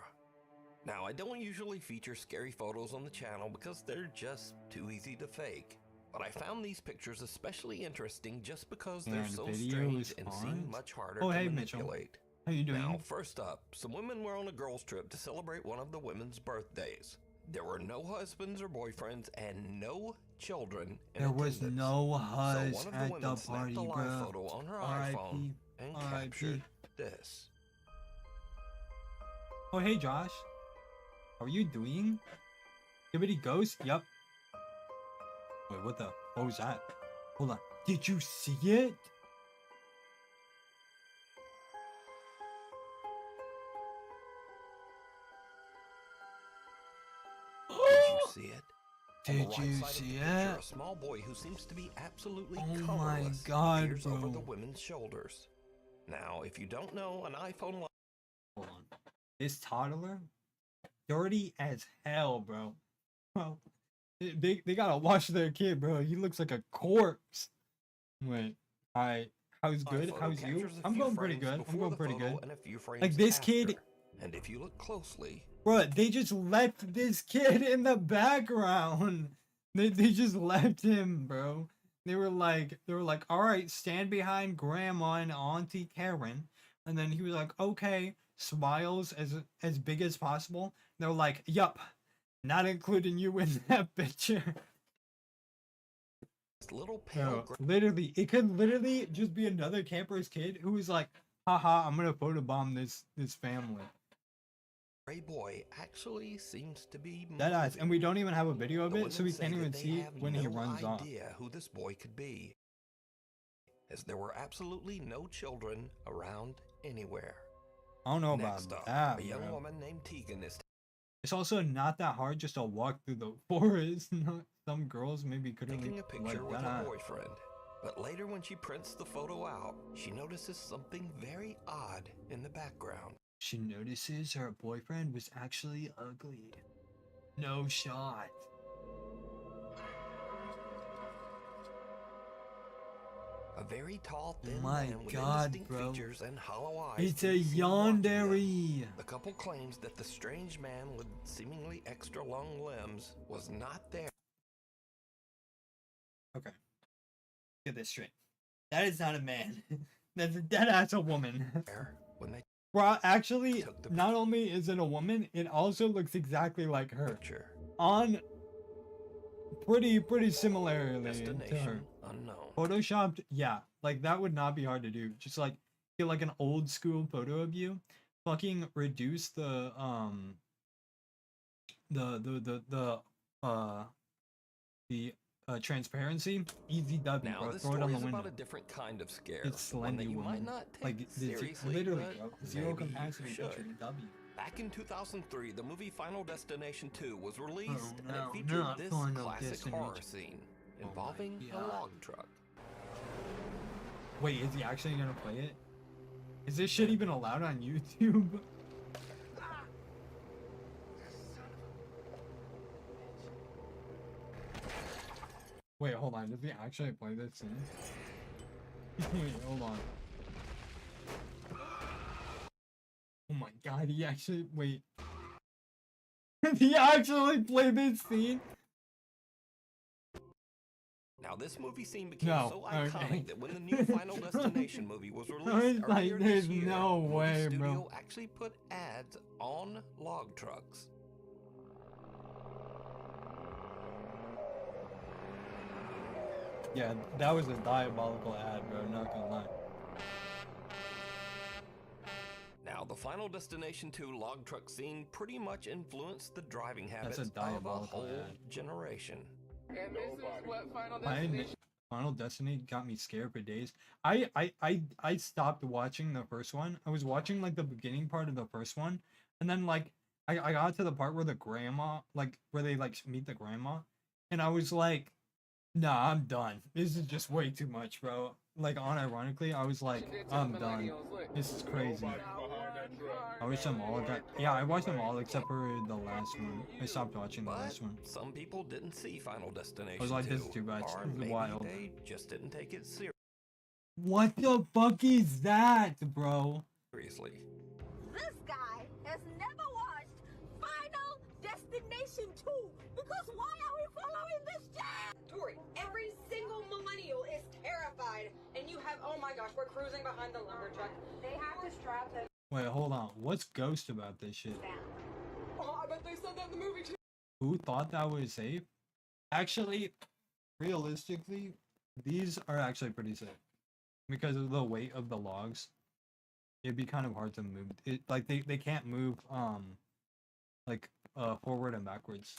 Now, I don't usually feature scary photos on the channel because they're just too easy to fake. But I found these pictures especially interesting just because they're And so video strange and seem response? much harder Oh, to hey, Mitchell. manipulate. How you doing? Now, first up, some women were on a girls' trip to celebrate one of the women's birthdays. There were no husbands or boyfriends and no children in There was attendance. no So hus one of the at women the snapped party, a live bro. photo on her R.I.P. iPhone and R.I.P. captured this. Oh, hey, Josh. How are you doing? Skibidi Ghost? Yep. Wait, what the? What was that? Hold on. Did you see it? Did you see it? On the Did right you side of the see picture, it? A small boy who seems to be absolutely Oh colorless my God, peers over the bro. women's shoulders. Now, if you don't know, an iPhone Hold on. This toddler? Dirty as hell, bro. Bro. They gotta wash their kid, bro. He looks like a corpse. Wait. Alright. How's good? iPhoto How's you? captures a I'm few going pretty frames good. I'm before going the pretty photo good. and a few frames Like this after. kid. And if you look closely, Bro, they just left this kid in the background. They just left him, bro. They were like, all right, stand behind grandma and Auntie Karen. And then he was like, okay, smiles as big as possible. They're like, yup, not including you in that picture. this little pale Bro, literally, it could literally just be another camper's kid who was like, haha, I'm gonna photobomb this family. gray boy actually seems to be Deadass, moving. and we don't even have a video of The it, so we women say can't that even they see have when he no runs off. idea who this boy could be, as there were absolutely no children around anywhere. I don't know Next about up, that, a young bro. woman named Tegan is It's also not that hard just to walk through the forest. Some girls maybe couldn't taking a like picture with that. her boyfriend. But later when she prints the photo out, she notices something very odd in the background. She notices her boyfriend was actually ugly. No shot. A very tall, thin My man with God, indistinct bro. features and hollow eyes. It's can a be seen watching them. yandere. The couple claims that the strange man with seemingly extra long limbs was not there. Okay. Get this straight. That is not a man. That's a woman. When they Bro, actually, not only is it a woman, it also looks exactly like her. picture, On pretty similarly to her. destination unknown. Photoshopped, yeah, like that would not be hard to do. Just like get like an old school photo of you, fucking reduce the transparency, easy W, Now, bro. this Throw it story on the is window. about a different kind of scare. It's one that Slendy you might woman. not take Like it's seriously, literally, but bro. Zero maybe you capacity should. picture, W. Back in 2003, the movie Final Destination 2 was released, and no, it featured not this Final classic Destination. horror scene involving a God. log truck. Wait, is he actually gonna play it? Is this shit even allowed on YouTube? Wait, hold on. Does he actually play this scene? Wait, hold on. Oh my god, he actually. Wait. Did he actually play this scene? Now, this movie scene became No, so iconic okay. that when the new Final Destination movie was I was released like, earlier there's this year, no the movie way, studio bro. actually put ads on log trucks. Yeah, that was a diabolical ad, bro. Not gonna lie. Now, the Final Destination 2 log truck scene pretty much influenced the driving habits of a diabolical whole ad. generation. And this is what Final Final Destination. Final Destiny got me scared for days. I stopped watching the first one. I was watching like the beginning part of the first one, and then like I got to the part where the grandma, like where they like meet the grandma, and I was like, nah, I'm done. This is just way too much, bro. Like unironically, I was like, I'm done. This is crazy. I wish them all got. Yeah, I watched them all except for the last one. I stopped watching the last one. Some people didn't see Final Destination I was like, 2, this is too much. or This is maybe wild. they just didn't take it What the fuck is that, bro? seriously. This guy has never watched Final Destination 2 because why are we following this jam? Tori, every have. Oh my gosh, we're cruising behind the lumber truck. They have to strap them. Wait, hold on. What's ghost about this shit? Oh, I bet they said that in the movie too. Who thought that was safe? Actually, realistically, these are actually pretty safe because of the weight of the logs. It'd be kind of hard to move. It like they can't move like forward and backwards.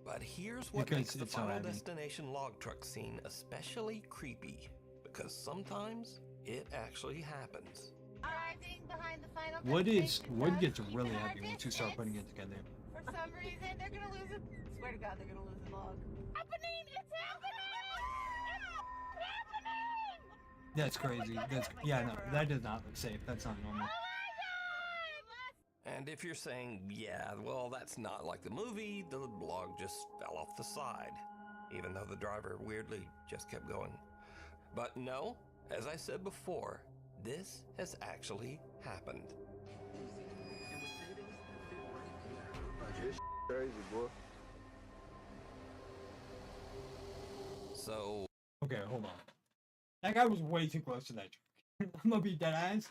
But here's what Because makes the it's so Final heavy. Destination log truck scene especially creepy, because sometimes it actually happens. Arriving behind the final Wood gets really heavy once you start putting it together. For some reason, they're gonna lose it. Swear to God, they're gonna lose the log. Happening! It's happening! It's happening! That's crazy. That's yeah, no, that does not look safe. That's not normal. And if you're saying, yeah, well, that's not like the movie, the log just fell off the side, even though the driver weirdly just kept going. But no, as I said before, this has actually happened. Crazy, boy. So... Okay, hold on. That guy was way too close to that truck. I'm gonna be dead ass.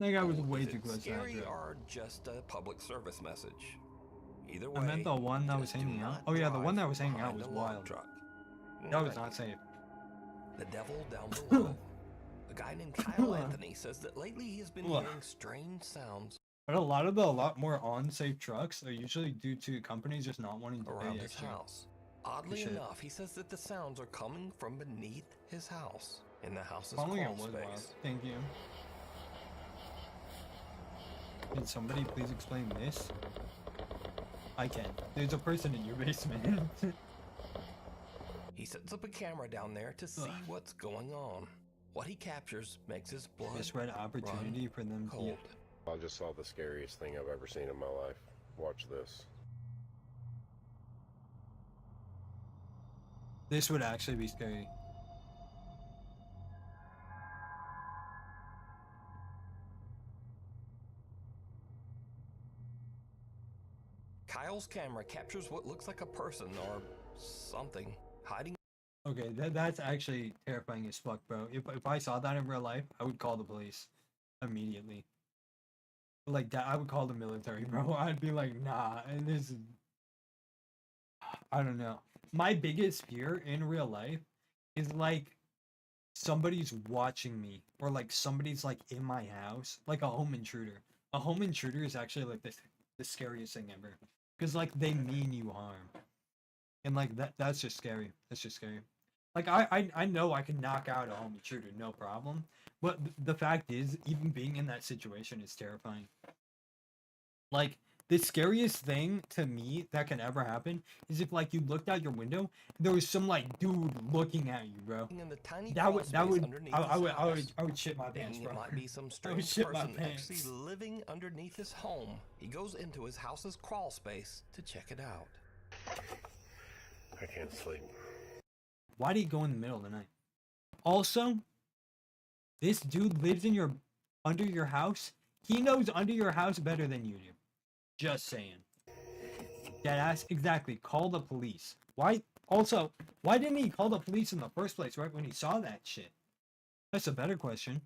That guy was way too close to that Scary truck. or just a public service message? Either way, I meant the one that was just do hanging out. not Oh yeah, the one that was hanging drive out was behind a log wild. truck. That was not safe. The devil down below. A guy named Kyle Anthony says that lately he has been hearing strange sounds But a lot more unsafe trucks are usually due to companies just not wanting to around pay his extra. house. Oddly shit. enough, he says that the sounds are coming from beneath his house, in the house's Following it crawl was wild. space. Thank you. Can somebody please explain this? I can. There's a person in your basement. He sets up a camera down there to see what's going on. What he captures makes his blood Misread opportunity for them to cold. I just saw the scariest thing I've ever seen in my life. Watch this. This would actually be scary. Kyle's camera captures what looks like a person or something hiding. Okay, that's actually terrifying as fuck, bro. If I saw that in real life, I would call the police immediately. Like that, I would call the military, bro. I'd be like, nah, and this is... I don't know. My biggest fear in real life is like somebody's watching me, or like somebody's like in my house, like a home intruder. A home intruder is actually like the scariest thing ever, because like they mean you harm, and like that's just scary. That's just scary. Like I know I can knock out a home intruder, no problem. But the fact is, even being in that situation is terrifying. Like, the scariest thing to me that can ever happen is if, like, you looked out your window and there was some, like, dude looking at you, bro. In the tiny That would, crawl space underneath his I would shit my pants, And bro. it might be some I would strange shit my person pants. actually living underneath his home. He goes into his house's crawl space to check it out. I can't sleep. Why do you go in the middle of the night? Also, this dude lives in under your house. He knows under your house better than you do. Just saying. Deadass, exactly. Call the police. Why? Also, why didn't he call the police in the first place right when he saw that shit? That's a better question.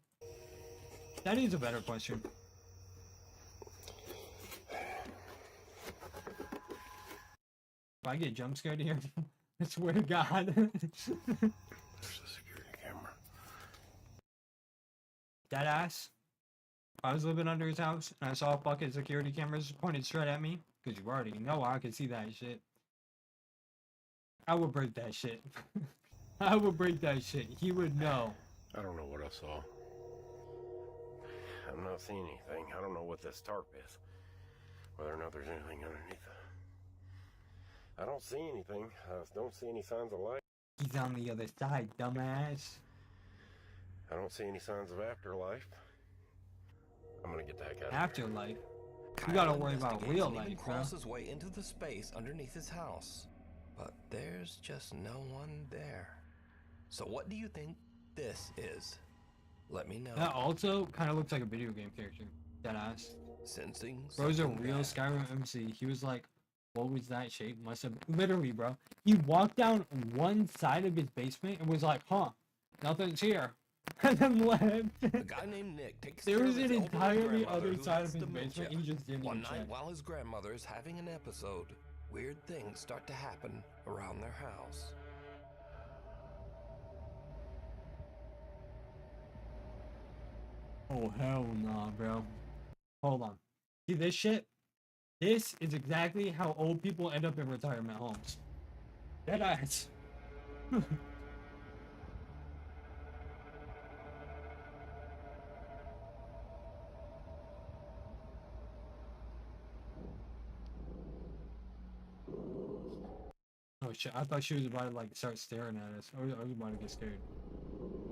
That is a better question. If I get jump scared here, I swear to God. There's the security camera. Deadass. If I was living under his house and I saw fucking security cameras pointed straight at me, because you already know I can see that shit, I would break that shit. I would break that shit. He would know. I don't know what I saw. I'm not seeing anything. I don't know what this tarp is. Whether or not there's anything underneath it. I don't see anything. I don't see any signs of life. He's on the other side, dumbass. I don't see any signs of afterlife. I'm gonna get that guy. Afterlife. You gotta worry about real He even life, bro. crawls his way into the space underneath his house. But there's just no one there. So what do you think this is? Let me know. That also kind of looks like a video game character. Deadass. Sensing Bro's a something real bad. Skyrim MC. He was like, what was that shape? Must have... Literally, bro. He walked down one side of his basement and was like, huh, nothing's here. and then left. A guy named Nick takes There care was of his an elderly entirely grandmother other who side has of his dementia. basement. He just didn't One even night, check. while his grandmother is having an episode, weird things start to happen around their house. Oh hell nah, bro. Hold on. See this shit? This is exactly how old people end up in retirement homes. Dead ass. Oh shit, I thought she was about to like start staring at us. I was about to get scared.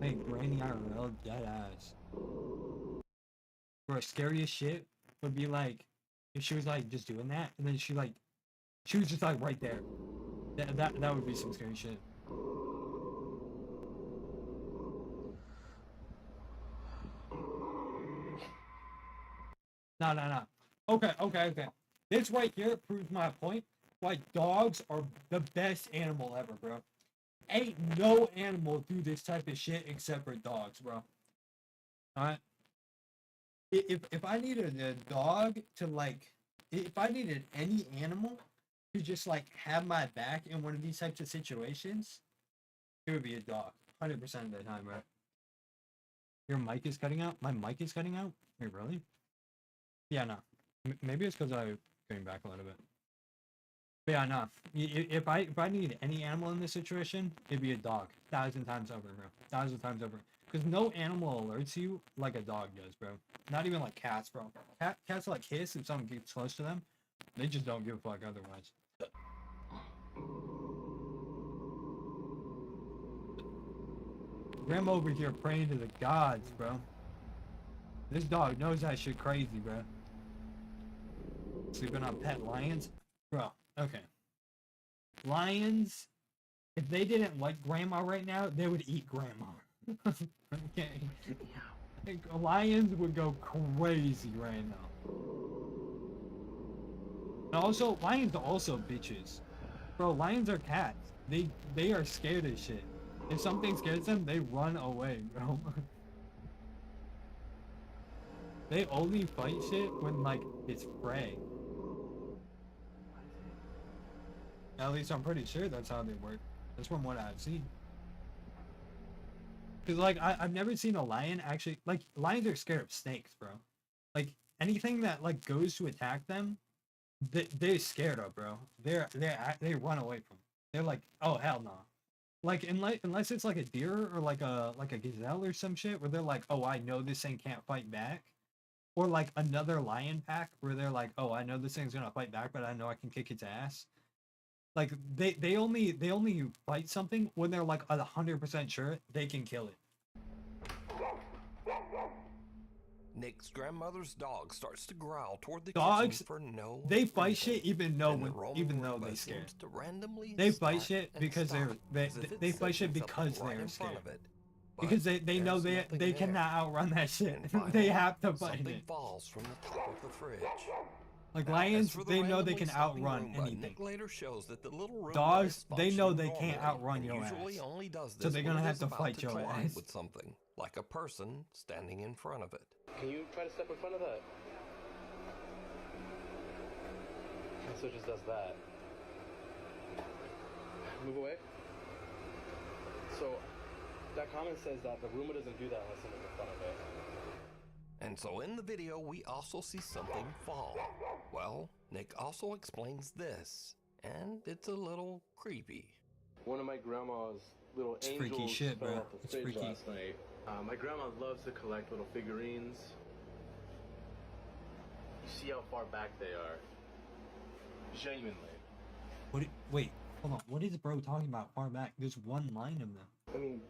Hey, Granny IRL, dead ass. Bro, scariest shit would be like if she was like just doing that and then she was just like right there. That would be some scary shit. No. Okay. This right here proves my point. Why dogs are the best animal ever, bro. Ain't no animal do this type of shit except for dogs, bro. Alright? If I needed a dog to if I needed any animal to just have my back in one of these types of situations, it would be a dog. 100% of the time, bro. Your mic is cutting out? My mic is cutting out? Wait, really? Yeah, no. Maybe it's because I'm going back a little bit. But yeah, no. If I need any animal in this situation, it'd be a dog. 1,000 times over, bro. 1,000 times over. Because no animal alerts you like a dog does, bro. Not even like cats, bro. Cats hiss if someone gets close to them. They just don't give a fuck otherwise. Grandma over here praying to the gods, bro. This dog knows that shit crazy, bro. Sleeping on pet lions? Bro, okay. Lions, if they didn't like grandma right now, they would eat grandma. Okay. Lions would go crazy right now. And also, lions are also bitches. Bro, lions are cats. They are scared as shit. If something scares them, they run away, bro. They only fight shit when it's prey. At least I'm pretty sure that's how they work. That's from what I've seen. Cause I've never seen a lion actually lions are scared of snakes, bro. Anything that goes to attack them, they're scared of, bro. They run away from. They're like, oh hell no. Unless it's a deer or a gazelle or some shit where they're like, oh, I know this thing can't fight back. Or another lion pack where they're like, oh, I know this thing's gonna fight back, but I know I can kick its ass. They only fight something when they're 100% sure they can kill it. Nick's grandmother's dog starts to growl toward the Dogs, kitchen for no they fight reason. shit even though they scared. They fight shit because they fight shit because they're scared. Because they know they cannot outrun that shit. They have to fight Something it. falls from the top of the fridge. Lions, they know they can outrun anything. Dogs, they know they can't outrun your ass. So they're gonna have to fight your ass. With something, like a person standing in front of it. Can you try to step in front of that? So it just does that. Move away. So that comment says that the Roomba doesn't do that unless someone's in front of it. And so in the video, we also see something fall. Well, Nick also explains this, and it's a little creepy. One of my grandma's little It's angels freaky shit, fell bro. off the It's fridge freaky. last night. My grandma loves to collect little figurines. You see how far back they are. Genuinely. Wait, hold on. What is bro talking about far back? There's one line of them. I mean,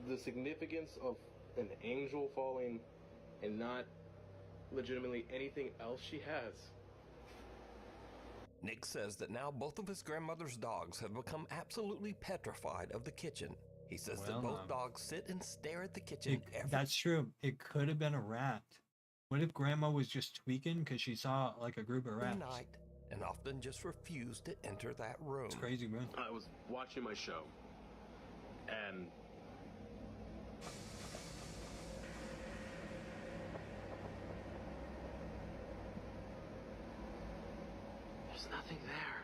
the significance of an angel falling and not legitimately anything else she has. Nick says that now both of his grandmother's dogs have become absolutely petrified of the kitchen. He says that both dogs sit and stare at the kitchen That's true. It could have been a rat. What if grandma was just tweaking because she saw a group of every rats? night and often just refused to enter that room. It's crazy, man. I was watching my show, and There's nothing there.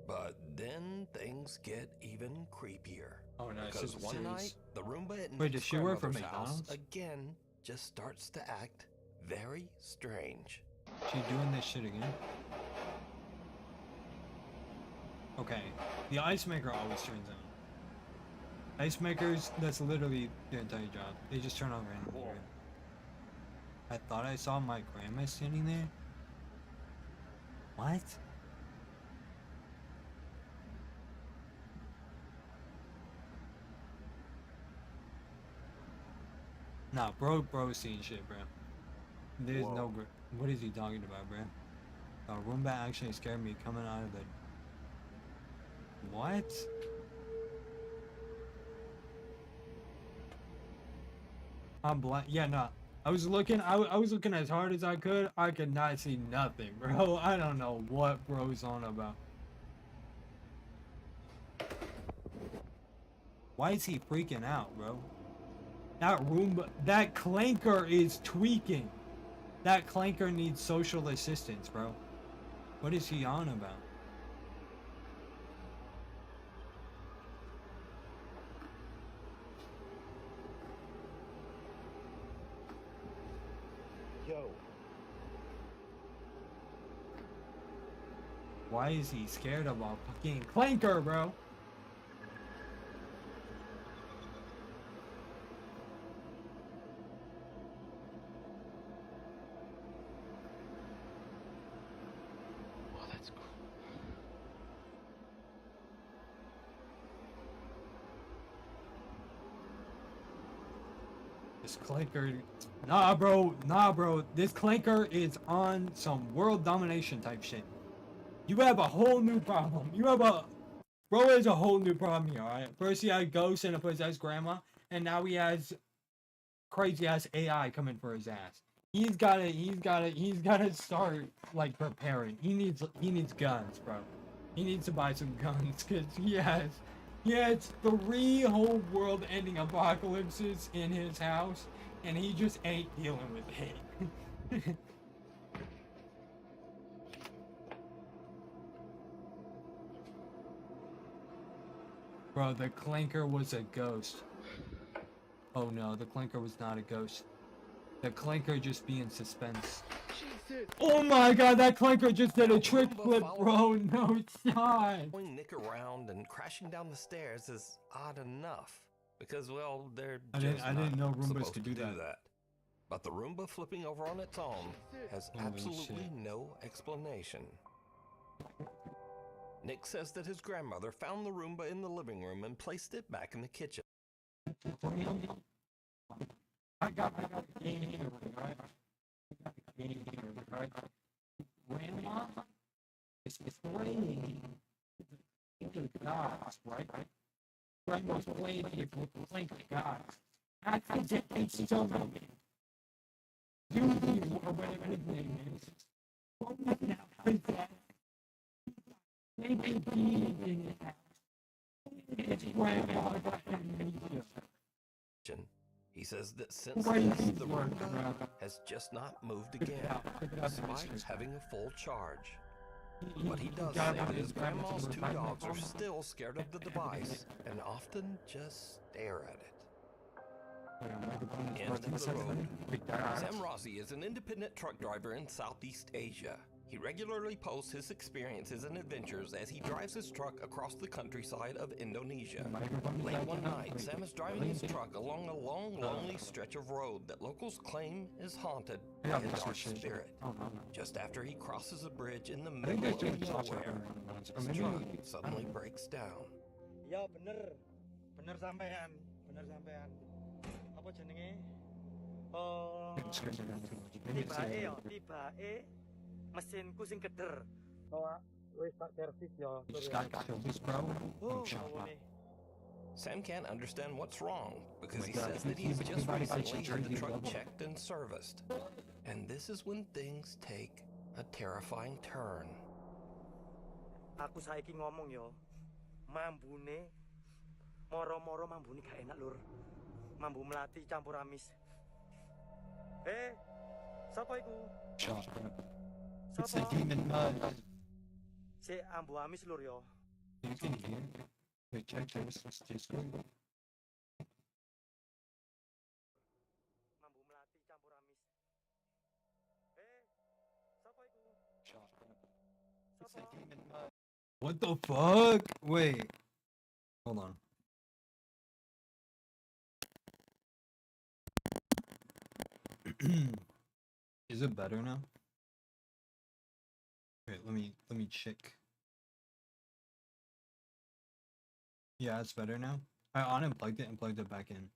But then things get even creepier. Oh no, it's Because just a one series. night, the Roomba at Wait, does Nick's she work for grandmother's house McDonald's? again just starts to act very strange. She doing this shit again? Okay, the ice maker always turns on. Ice makers, that's literally their entire job. They just turn on randomly. Right? I thought I saw my grandma standing there. What? Nah, bro's seeing shit, bro. There's no what is he talking about, bro? Roomba actually scared me coming out of the... What? I'm blind. Yeah, no. I was looking as hard as I could. I could not see nothing, bro. I don't know what bro's on about. Why is he freaking out, bro? That Roomba, that clanker is tweaking. That clanker needs social assistance, bro. What is he on about? Yo. Why is he scared of a fucking clanker, bro? Oh, that's cool. This clanker... Nah, bro. This clanker is on some world domination type shit. You have a whole new problem. Bro has a whole new problem here, alright? First he had ghosts and a possessed grandma, and now he has crazy ass AI coming for his ass. He's gotta start like preparing. He needs guns, bro. He needs to buy some guns because he has 3 whole world ending apocalypses in his house, and he just ain't dealing with it. Bro, the clanker was a ghost. Oh no, the clanker was not a ghost. The clanker just be in suspense. Jesus. Oh my god, that clanker just did a trick flip, bro. No, it's not. Following Nick around and crashing down the stairs is odd enough. Because, well, they're I didn't know Roombas supposed could to do that. But the Roomba flipping over on its own has Holy absolutely shit. no explanation. Nick says that his grandmother found the Roomba in the living room and placed it back in the kitchen. I got a game here, right? Grandma is playing the gods, right? Grandma's playing with the clanker gods. I just think so many. Judy, or whatever his name is. What was that? Maybe in the house. It's grandma got amnesia. He says that since this, the Roomba has just not moved again, despite having a full charge. But he does say that his grandma's 2 dogs are still scared of the device and often just stare at it. End of the road. Sam Rossi is an independent truck driver in Southeast Asia. He regularly posts his experiences and adventures as he drives his truck across the countryside of Indonesia. Late one night, Sam is driving his truck along a long, lonely stretch of road that locals claim is haunted by a dark spirit. Just after he crosses a bridge in the middle of nowhere, his truck suddenly breaks down. Ya bener sampean, Apa jenenge? Tibake mesinku sing keder. Wis tak servis ya. Sam can't understand what's wrong because he says that he's just recently had the truck checked and serviced. And this is when things take a terrifying turn. Aku saiki ngomong yo. Mambune moro-moro mambune gak enak, Lur. Mambu melati campur amis. Sapa iku? Shot, bro. It's the demon mud. Si ambu amis lur yo. You can hear. Wait, check this. Let's just go. Mambu melati campur amis. Sapa iku? Shot, bro. It's the demon mud. What the fuck? Wait. Hold on. Is it better now? Wait, let me check. Yeah, it's better now. I unplugged it and plugged it back in.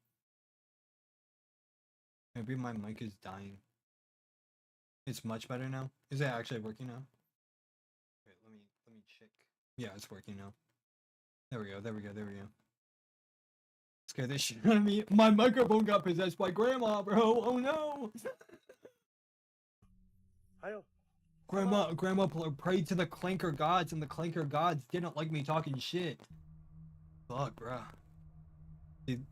Maybe my mic is dying. It's much better now. Is it actually working now? Wait, let me check. Yeah, it's working now. There we go. There we go. There we go. Scared the shit out of me. My microphone got possessed by grandma, bro. Oh no. Ayo. Grandma prayed to the Clanker gods, and the Clanker gods didn't like me talking shit. Fuck, bro. Dude,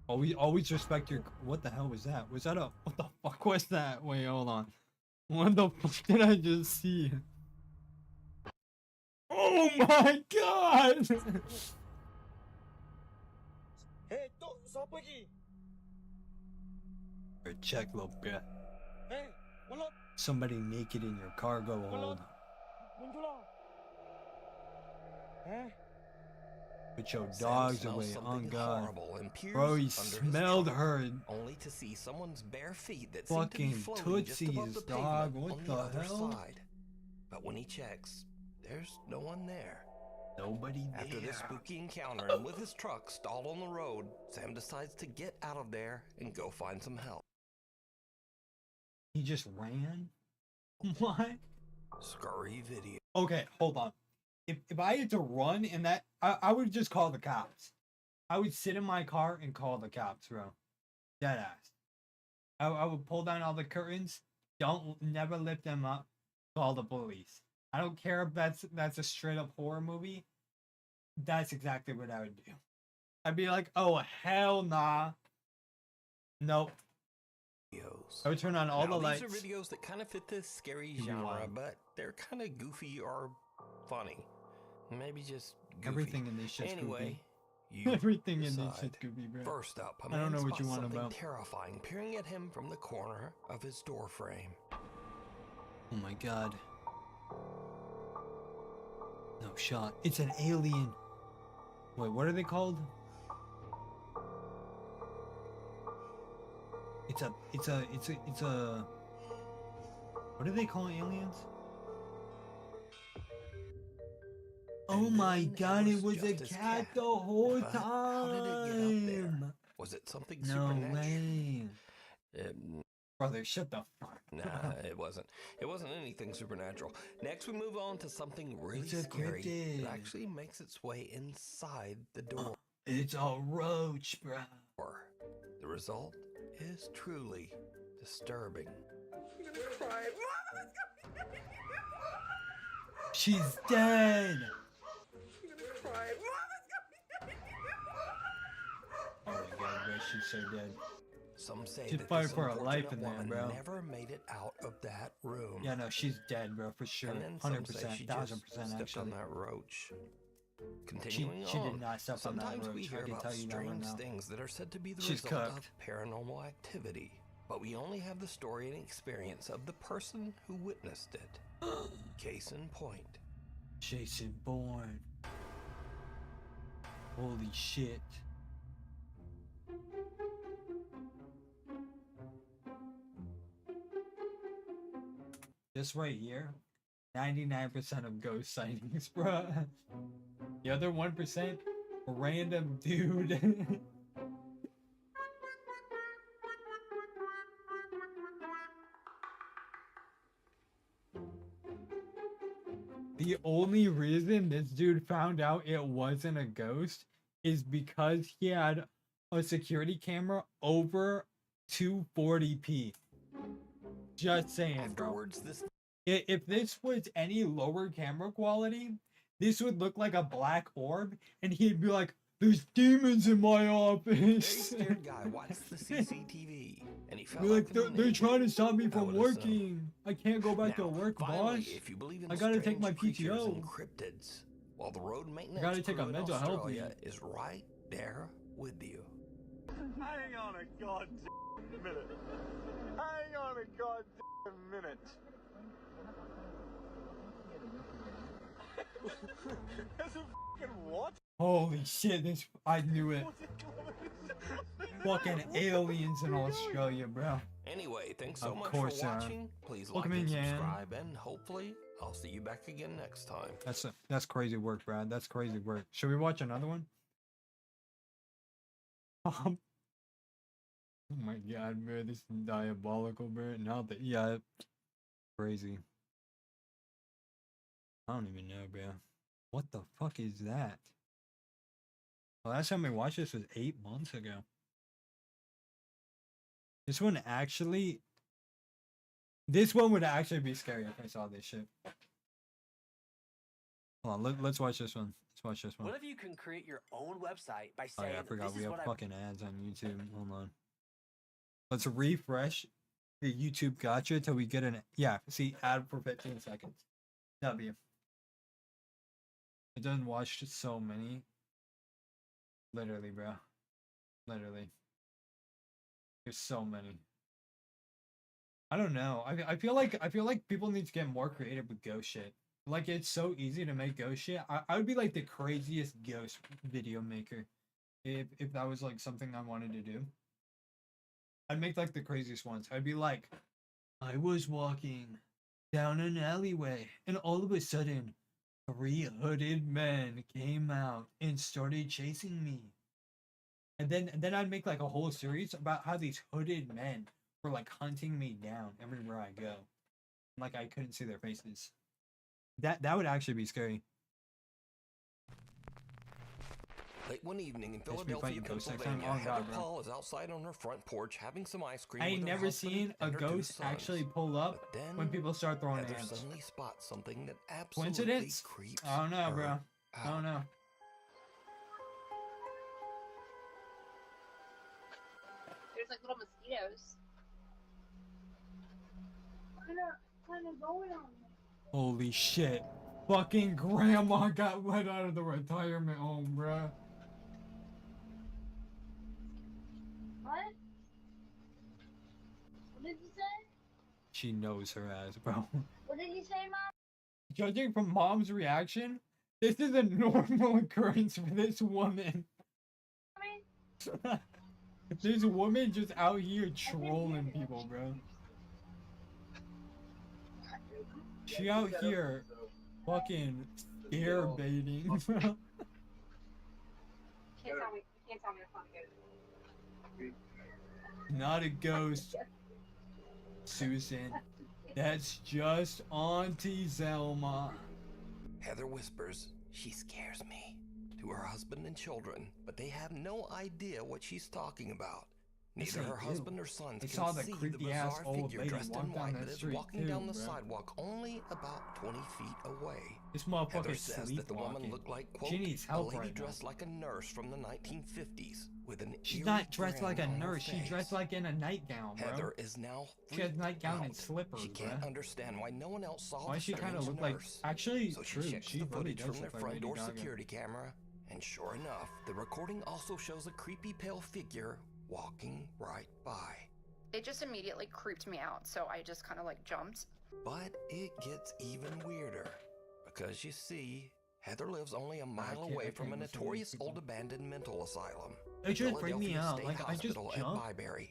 always respect your. What the hell was that? Was that a? What the fuck was that? Wait, hold on. What the fuck did I just see? Oh my god! Hey, to sapa iki? Check, little bit. Hey, walot. Somebody naked in your cargo hold. Muncul. Put your Sam dogs smells away, something on God. horrible and peers Bro, he under his smelled trunk, her. only to see someone's bare feet that seemed to be Fucking floating just above the tootsies, dog. pavement What on the the other hell? side. But when he checks, there's no one there. Nobody there. After this spooky encounter and with his truck stalled on the road, Sam decides to get out of there and go find some help. He just ran? What? Scurry video. Okay, hold on. If I had to run in that, I would just call the cops. I would sit in my car and call the cops, bro. Deadass. I would pull down all the curtains. Never lift them up. Call the police. I don't care if that's a straight up horror movie. That's exactly what I would do. I'd be like, oh hell nah. Nope. I would turn on all the lights. These are videos that kind of fit this scary Give me genre, one. but they're kind of goofy or funny. Maybe just goofy. Everything in this shit's anyway, goofy. you Everything in this decide. shit's goofy, bro. First up, a I don't man know what you spots want something about. terrifying peering at him from the corner of his door frame. Oh my god. No shot. It's an alien. Wait, what are they called? It's a what do they call aliens? Oh my god, it was a cat the whole But how did it get up there? time. Was it something No supernatural? way. It, Brother, shut the fuck Nah, it wasn't. It wasn't anything supernatural. Next, we move on to something really It's a scary cryptid. that actually makes its way inside the door. It's a roach, bro. The result is truly disturbing. I'm gonna cry. She's dead. I'm gonna cry. Oh my god, bro, she's so dead. Some say She'd that fight this for her life unfortunate in there, woman bro. never made it out of that room. Yeah, no, she's dead, bro, for sure. And then some 100%, say she 1000% just stepped actually. on that roach. Continuing she on, did not step on that sometimes we roach, I hear can about tell you that right strange now. things that are said to be the She's result cooked. of paranormal activity, but we only have the story and experience of the person who witnessed it. Case in point. Jason Bourne. Holy shit. This right here, 99% of ghost sightings, bruh. The other 1%, random dude. The only reason this dude found out it wasn't a ghost is because he had a security camera over 240p. Just saying, bro. Afterwards, this If this was any lower camera quality, this would look like a black orb, and he'd be like, There's demons in my Very office. scared guy watched the CCTV, and he felt They're like, like they're, an they're idiot. trying to stop me I from would've said. working. I can't go back to Now, work, finally, boss. if you believe in I gotta take strange my creatures PTO. and cryptids, while the road maintenance gotta take a crew in mental health Australia leave. is right there with you. Hang on a goddamn minute. Hang on a goddamn minute. There's a fucking what? Holy shit, this I knew it. Fucking aliens in Australia, bro. Anyway, thanks so Of much course, for watching. Please like welcome and in, Yan. subscribe, and hopefully I'll see you back again next time. That's crazy work, Brad. That's crazy work. Should we watch another one? Oh my god, bro, this is diabolical, bro. Now that crazy. I don't even know, bro. What the fuck is that? The last time we watched this was 8 months ago. This one would actually be scary if I saw this shit. Hold on, let's watch this one. Let's watch this one. What if you can create your own website by Oh saying, yeah, I forgot this we is have what I fucking ads on YouTube. Hold on. Let's refresh your YouTube gotcha till we get an see ad for 15 seconds. W. It doesn't watch so many. Literally, bro. Literally. There's so many. I don't know. I feel like people need to get more creative with ghost shit. Like, it's so easy to make ghost shit. I would be like the craziest ghost video maker if that was like something I wanted to do. I'd make like the craziest ones. I'd be like, I was walking down an alleyway and all of a sudden 3 hooded men came out and started chasing me. And then I'd make like a whole series about how these hooded men were like hunting me down everywhere I go. Like I couldn't see their faces. That would actually be scary. Late one evening in Guess we Philadelphia, fighting ghosts next time? Pennsylvania, Oh, Heather God, bro. Paul is outside on her front porch having some ice cream I with ain't her never husband seen a and her 2 ghost sons. actually pull up But then when people start throwing Heather hands. suddenly spots something that absolutely Coincidence? creeps I don't know, her bro. I don't know. There's like little mosquitoes. What is going on? Holy shit. Fucking grandma got let out of the retirement home, bruh. What? What did you say? She knows her ass, bro. What did you say, Mom? Judging from mom's reaction, this is a normal occurrence for this woman. This woman just out here trolling people, bro. She out here fucking scare baiting, bro. Can't tell me. Can't tell me it's not good. Not a ghost, Susan. That's just Auntie Zelma. Heather whispers, "She scares me," to her husband and children, but they have no idea what she's talking about. Yes, Neither they her do. husband or sons They can saw the see the creepy-ass bizarre old figure lady dressed walk in down white that that is street walking too, down the bro. sidewalk only about 20 feet away. This Heather motherfucker's says that the woman sleepwalking. looked like, quote, She needs a help lady right now. dressed like a nurse from the 1950s with an She's eerie not dressed like a grin on her nurse. She's face. dressed like in a nightgown, bro. Heather is now She has freaked nightgown and out. slippers, She can't bruh. understand why no one else saw Why the she kind of strange look like? nurse. Actually, So true. she checks She the really footage does from their look like front Lady door Gaga. security camera, and sure enough, the recording also shows a creepy pale figure walking right by. It just immediately creeped me out, so I just kind of like jumped. But it gets even weirder, because you see, Heather lives only a mile I away can't from a listen to these notorious people. old abandoned mental asylum. It just freaked me Philadelphia out. State Like, I just Hospital at jumped. Byberry.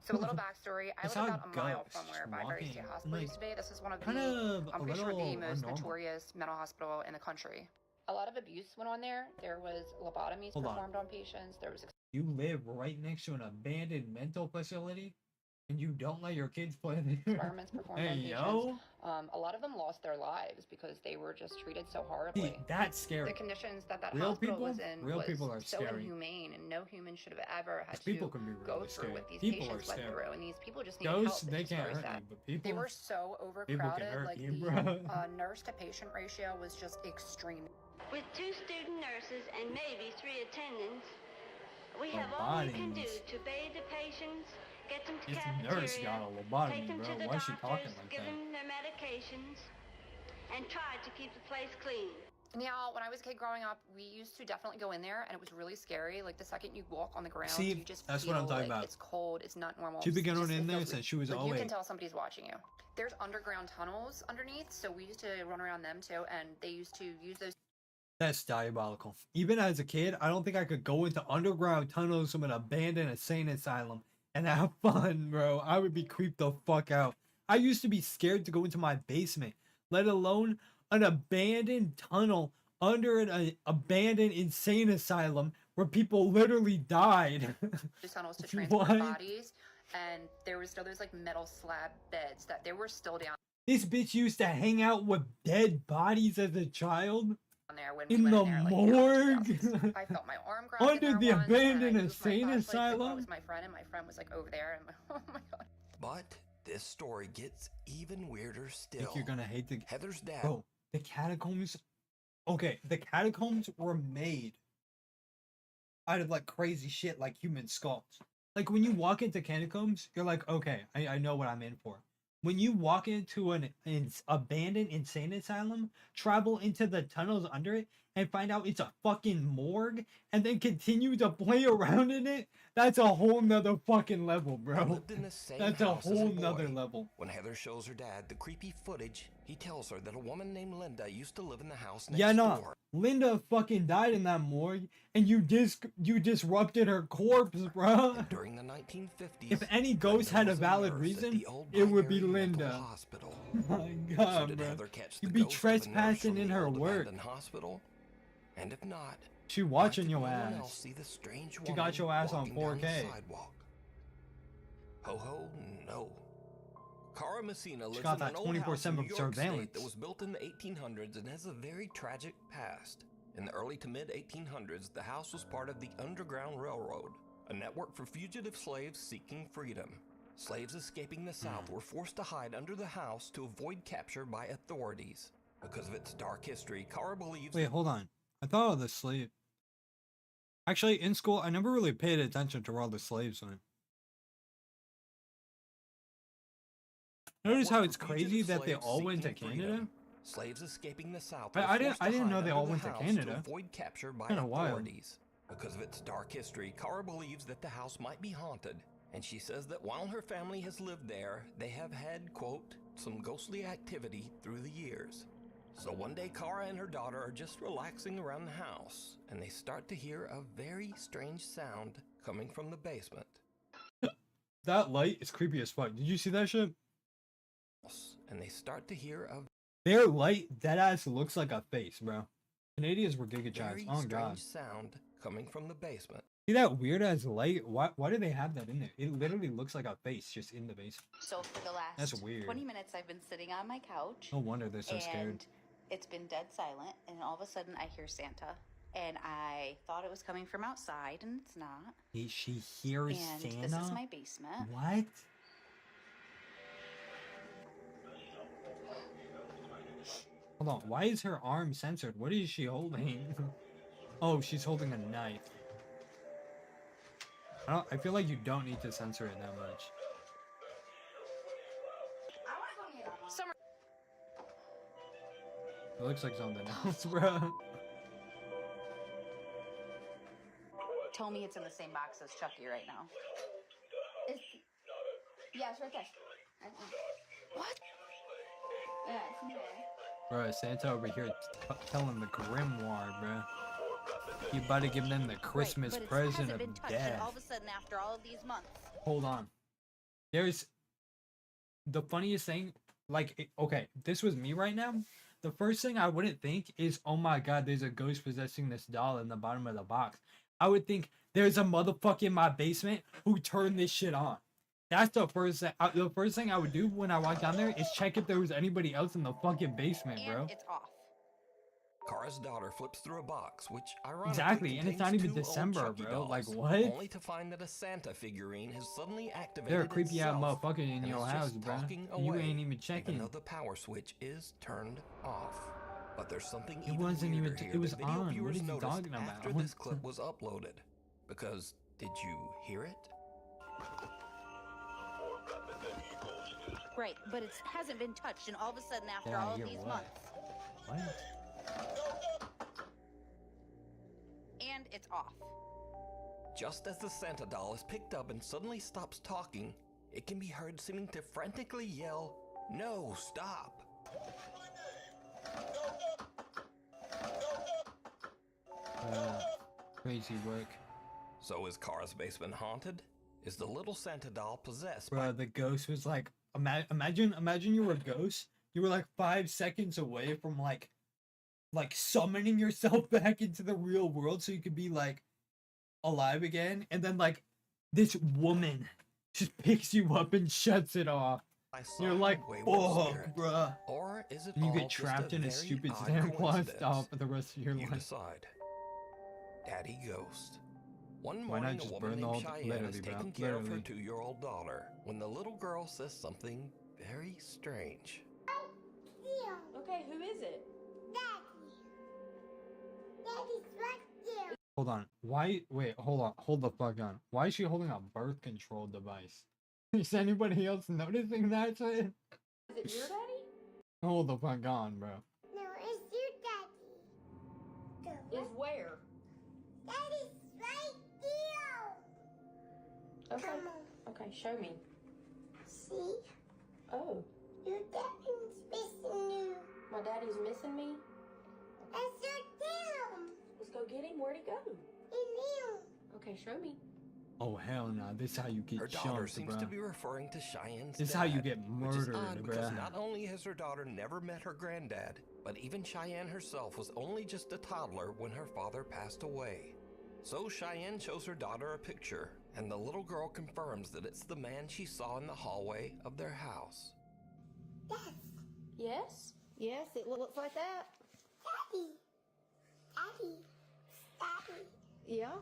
So a little backstory, I I live saw about a mile ghosts from where Byberry State walking, Hospital like, used to be. This is one of the, kind of a I'm pretty sure the little most abnormal. notorious mental hospital in the country. A lot of abuse went on there. There was lobotomies Hold on. performed on patients. There was You live right next to an abandoned mental facility, and you don't let your kids play there. experiments performed Hey, on patients. yo. A lot of them lost their lives because they were just treated so See, horribly. that's scary. The conditions that Real hospital people- was in real was people are so scary. inhumane, and no human should have ever had 'Cause people to can be go really through scary. what these People patients are went scary. through, and these people just needed Ghosts, help. they It's just can't very hurt sad. you, but people, They were so people can overcrowded, hurt like you, the bro. nurse to patient ratio was just extreme. With 2 student nurses and maybe 3 attendants, we have all we can do to bathe the patients, get them to This cafeteria, nurse got a take lobotomy, them bro. to the Why is she talking doctors, like give that? them their medications, and try to keep the place clean. Now, when I was a kid growing up, we used to definitely go in there, and it was really scary. Like the second you walk on the ground, See, you just that's feel what I'm talking like about. it's cold. It's not normal. She began Just- on it in there feels since she was like you 08. can tell somebody's watching you. There's underground tunnels underneath, so we used to run around them too, and they used to use those. That's diabolical. Even as a kid, I don't think I could go into underground tunnels of an abandoned insane asylum and have fun, bro. I would be creeped the fuck out. I used to be scared to go into my basement, let alone an abandoned tunnel under an abandoned insane asylum where people literally died. Those tunnels to transport What? bodies, and there was still those like metal slab beds that they were still down This bitch used to hang out with dead bodies as a child there when we in went the in there, like, in the early morgue 2000s. I felt my arm grabbed under in the there once, and I abandoned used my insane flashlight to think, oh, it asylum. was my friend, and my friend was like over there, and oh my god. But this story gets even weirder I still. think you're gonna hate the Heather's dad. bro. The catacombs. Okay, the catacombs were made out of like crazy shit, like human skulls. Like when you walk into catacombs, you're like, okay, I know what I'm in for. When you walk into an abandoned insane asylum, travel into the tunnels under it, and find out it's a fucking morgue, and then continue to play around in it, that's a whole nother fucking level, I bro. lived in the same That's a house as whole boy. nother level. When Heather shows her dad the creepy footage, he tells her that a woman named Linda used to live in the house next Yeah, no. door. Linda fucking died in that morgue, and you disrupted her corpse, bro. And during the 1950s, If any ghost had a was a valid nurse at reason, the old it would be Black Area Mental Linda. Hospital. My So God, did bro. Heather catch You'd the be ghost of the nurse trespassing from in the her old work. abandoned hospital? And if not, She why watching could your no one ass. else see the strange She woman got your ass on walking down the 4K. sidewalk? Ho ho, no. Cara Messina lives got in that an old house in 24/7 New York State surveillance. that was built in the 1800s and has a very tragic past. In the early to mid 1800s, the house was part of the Underground Railroad, a network for fugitive slaves seeking freedom. Slaves escaping the South were forced to hide under the house to avoid capture by authorities. Because of its dark history, Cara believes Wait, hold on. I thought of the slave. Actually, in school, I never really paid attention to where all the slaves went. Notice how it's crazy that they all went to Canada? slaves escaping the South I were didn't- forced I to didn't know hide they under all the went to house Canada. avoid capture by Kinda wild. authorities. Because of its dark history, Cara believes that the house might be haunted, and she says that while her family has lived there, they have had, quote, some ghostly activity through the years. So one day, Cara and her daughter are just relaxing around the house, and they start to hear a very strange sound coming from the basement. That light is creepy as fuck. Did you see that shit? And they start to hear a Their light, that ass looks like a face, bro. Canadians were giga very chads. Oh strange god. sound coming from the basement. See that weird ass light? Why do they have that in there? It literally looks like a face just in the base. So for the last That's weird. 20 minutes, I've been sitting on my couch. No wonder they're so scared. And it's been dead silent, and all of a sudden I hear Santa, and I thought it was coming from outside, and it's not. She hears And Santa? this is my basement. What? Hold on, why is her arm censored? What is she holding? Oh, she's holding a knife. I feel like you don't need to censor it that much. Summer. It looks like something else, bro. Tell me it's in the same box as Chucky right now. Yeah, it's right there. What? Yeah, it's in there. Bro, Santa over here telling the grimoire, bro. You about to give them the Christmas right, but present it hasn't of been touched, death. and all of a sudden, after all of these months. Hold on. There's the funniest thing, like, okay, this was me right now. The first thing I wouldn't think is, oh my god, there's a ghost possessing this doll in the bottom of the box. I would think there's a motherfucker in my basement who turned this shit on. That's the first thing. The first thing I would do when I walk down there is check if there was anybody else in the fucking basement, bro. And it's off. Cara's daughter flips through a box, which ironically Exactly, and it's not contains even 2 old December, Chucky bro. Like, dolls, what? Only to find that a Santa figurine has suddenly activated They're a creepy ass itself, motherfucker in and your is house, just bro. talking And you away, ain't even even checking. though the power switch is turned off. But there's something It even wasn't weirder even. here It was that video on. What viewers are you noticed talking about? after this clip was uploaded. Because did you hear it? Right, but it hasn't been touched, and all of a sudden, after Yeah, all of you're these what? months, What? and it's off. Just as the Santa doll is picked up and suddenly stops talking, it can be heard seeming to frantically yell, "No, stop!" Crazy work. So is Kara's basement haunted? Is the little Santa doll possessed Bro, the ghost was like, imagine you were a ghost. You were like 5 seconds away from like summoning yourself back into the real world so you could be like alive again, and then like this woman just picks you up and shuts it off. by You're some like, wayward oh, spirit? bruh. Or is it And you all get just trapped in a very stupid odd Santa Claus coincidence? style for the rest of your You life. decide. Daddy Ghost. One Why not morning, a just woman burn the named whole- Cheyenne is literally, bro, taking care of her literally. 2-year-old daughter when the little girl says something very strange. Okay, who is it? Daddy's right there. Hold on. Why? Wait, hold on. Hold the fuck on. Why is she holding a birth control device? Is anybody else noticing that shit? Is it your daddy? Hold the fuck on, bro. No, it's your daddy. Is where? Daddy's right there. Okay. Come on. Okay, show me. See? Oh, Your daddy's missing you. my daddy's missing me? That's your dad. Let's go get him. Where'd he go? In Okay, show me. Oh hell no! This is how you Her get daughter shunned, seems bro. to be referring to Cheyenne's This is how you dad, get which is murdered, odd because bruh. not only has her daughter never met her granddad, but even Cheyenne herself was only just a toddler when her father passed away. So Cheyenne shows her daughter a picture, and the little girl confirms that it's the man she saw in the hallway of their house. Yes? Yes, it looks like that. Daddy. Daddy. Daddy. Yeah.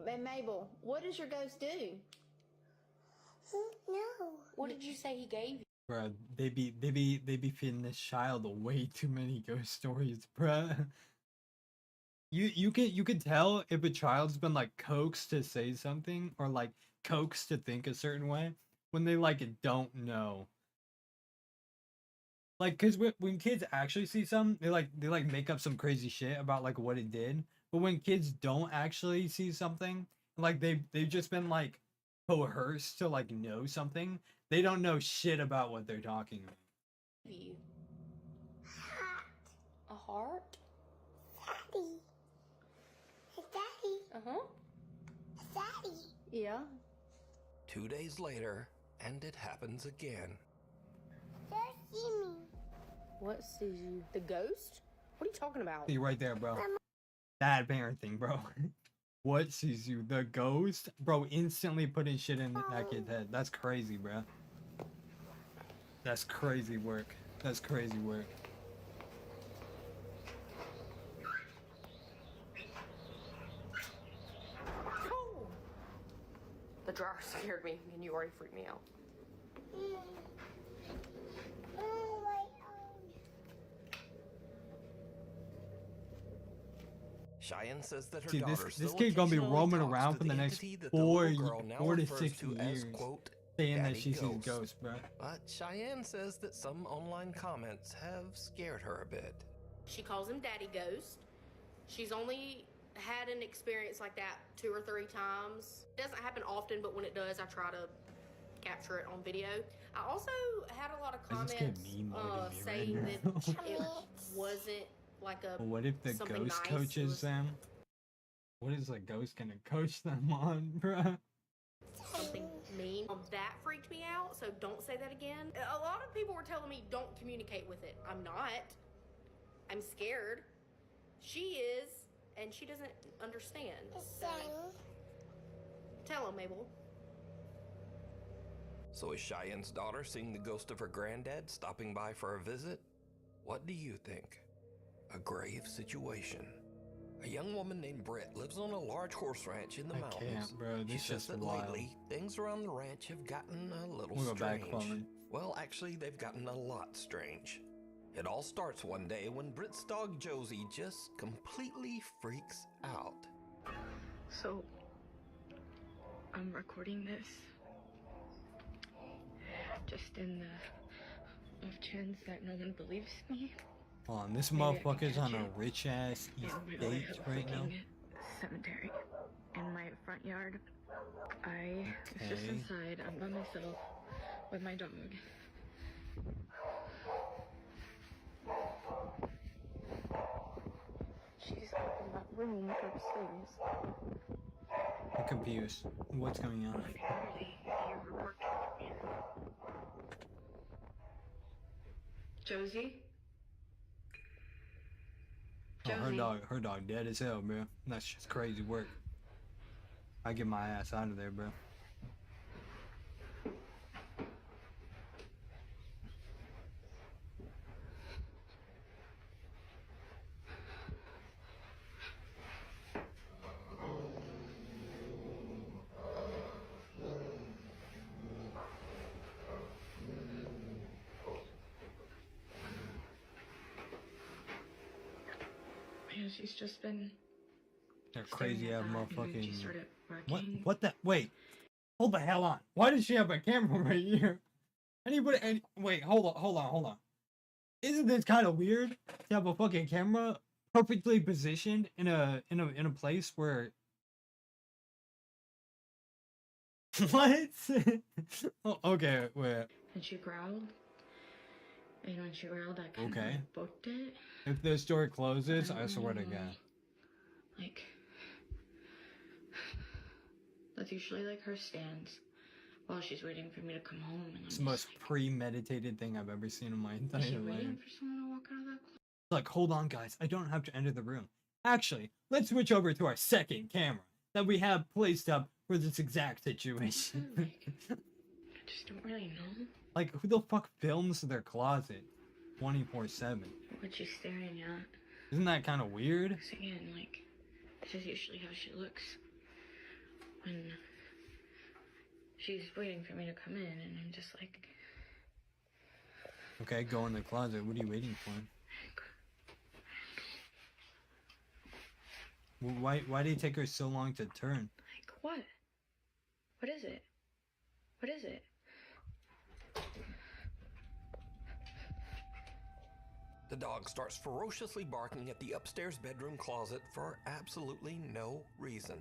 And Mabel, what does your ghost do? No. What did you say he gave you? Bruh, they be feeding this child way too many ghost stories, bruh. You can tell if a child's been like coaxed to say something or like coaxed to think a certain way when they like don't know. Like, cause when kids actually see something, they like make up some crazy shit about like what it did. But when kids don't actually see something, like they've just been like coerced to like know something, they don't know shit about what they're talking about. You. A heart? Daddy. Daddy. Uh-huh. Daddy. Yeah. 2 days later, and it happens again. Just see me. What sees you? The ghost? What are you talking about? See right there, bro. Bad parenting, bro. What sees you? The ghost? Bro, instantly putting shit in that kid's head. That's crazy, bro. That's crazy work. That's crazy work. Oh! The dryer scared me, and you already freaked me out. Oh my Cheyenne says that her See, daughter this still kid gonna be occasionally roaming talks around to for the next entity that 4 little girl now 4 to refers 6 to years, as, quote, saying that Daddy she sees Ghost. ghosts, bro. But Cheyenne says that some online comments have scared her a bit. She calls him Daddy Ghost. She's only had an experience like that 2 or 3 times. It doesn't happen often, but when it does, I try to capture it on video. I also had a lot of Is this kid comments mean mugging me saying right that now? it wasn't like a What if the something ghost nice. coaches them? What is the ghost gonna coach them on, bro? Something mean. That freaked me out, so don't say that again. A lot of people were telling me don't communicate with it. I'm not. I'm scared. She is, and she doesn't understand. So, tell him, Mabel. So is Cheyenne's daughter seeing the ghost of her granddad stopping by for a visit? What do you think? A grave situation. A young woman named Britt lives on a large horse ranch in the mountains. Can't, bro. She This says just that wild. lately, things around the ranch have gotten a little We'll go back strange. forward. Well, actually, they've gotten a lot strange. It all starts one day when Britt's dog Josie just completely freaks out. So, I'm recording this just in the off chance that no one believes me. Hold on, this Maybe I can motherfucker's on catch a it rich ass in estate my right now. cemetery in my front yard. I was just Okay. inside. I'm by myself with my dog. She's up in that room upstairs. I'm confused. What's going on? Josie? Oh, Josie? her dog dead as hell, bro. That's just crazy work. I get my ass out of there, bro. Man, she's just been. That crazy ass She motherfucking. started What? barking. What the? Wait. Hold the hell on. Why does she have a camera right here? Anybody? Wait. Hold on. Isn't this kind of weird to have a fucking camera perfectly positioned in a place where? What? Oh, okay. Wait. And she growled. And when she growled, I kind of Okay. booked it. If the store closes, I I don't swear to know. God. Like, that's usually like her stance while she's waiting for me to come home. And I'm It's just the most premeditated thing I've ever seen in my like, is she entire life. waiting for someone to walk out of that closet? Like, hold on, guys. I don't have to enter the room. Actually, let's switch over to our second camera that we have placed up for this exact situation. I just don't really know Like, who the fuck films their closet 24/7? what she's staring at. Isn't that kind of weird? 'Cause again, like, this is usually how she looks when she's waiting for me to come in, and I'm just like, Okay, go in the closet. What are you waiting for? Why did it take her so long to turn? like, what? What is it? What is it? The dog starts ferociously barking at the upstairs bedroom closet for absolutely no reason.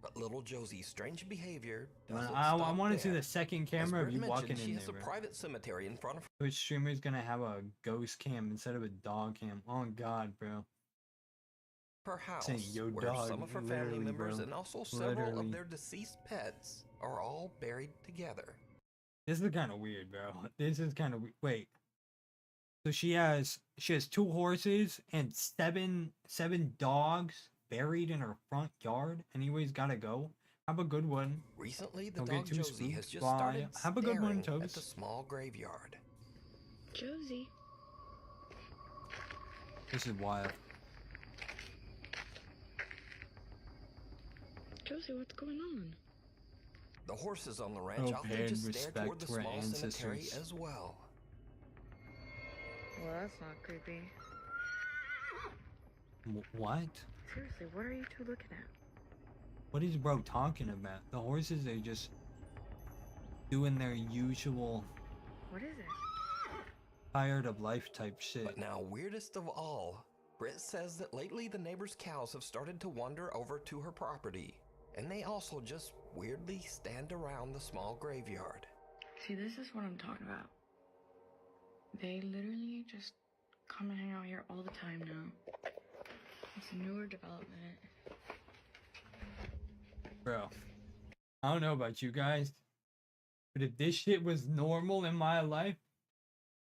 But little Josie's strange behavior doesn't I stop want to see there. the second As camera of Britt you mentioned, walking she in has there, a bro. private cemetery in front of her. Which streamer's gonna have a ghost cam instead of a dog cam? Oh God, bro. House, Saying, "Yo, where dog," some of her family literally, members bro. and also several Literally. of their deceased pets are all buried together. This is kind of weird, bro. This is kind of wait. So she has 2 horses and seven dogs buried in her front yard. Anyways, gotta go. Have a good one. Recently, the Don't get dog too Josie has spooked. just Bye. started Have a good one, staring at the Toes. small graveyard. Josie. This is wild. Josie, what's going on? The horses on the ranch Oh, often pay just and stare respect toward the to our small cemetery ancestors. as well. Well, that's not creepy. What? Seriously, what are you two looking at? What is bro talking about? The horses are just doing their usual What is it? tired of life type shit. But now, weirdest of all, Britt says that lately the neighbors' cows have started to wander over to her property, and they also just weirdly stand around the small graveyard. See, this is what I'm talking about. They literally just come and hang out here all the time now. It's a newer development. Bro, I don't know about you guys, but if this shit was normal in my life,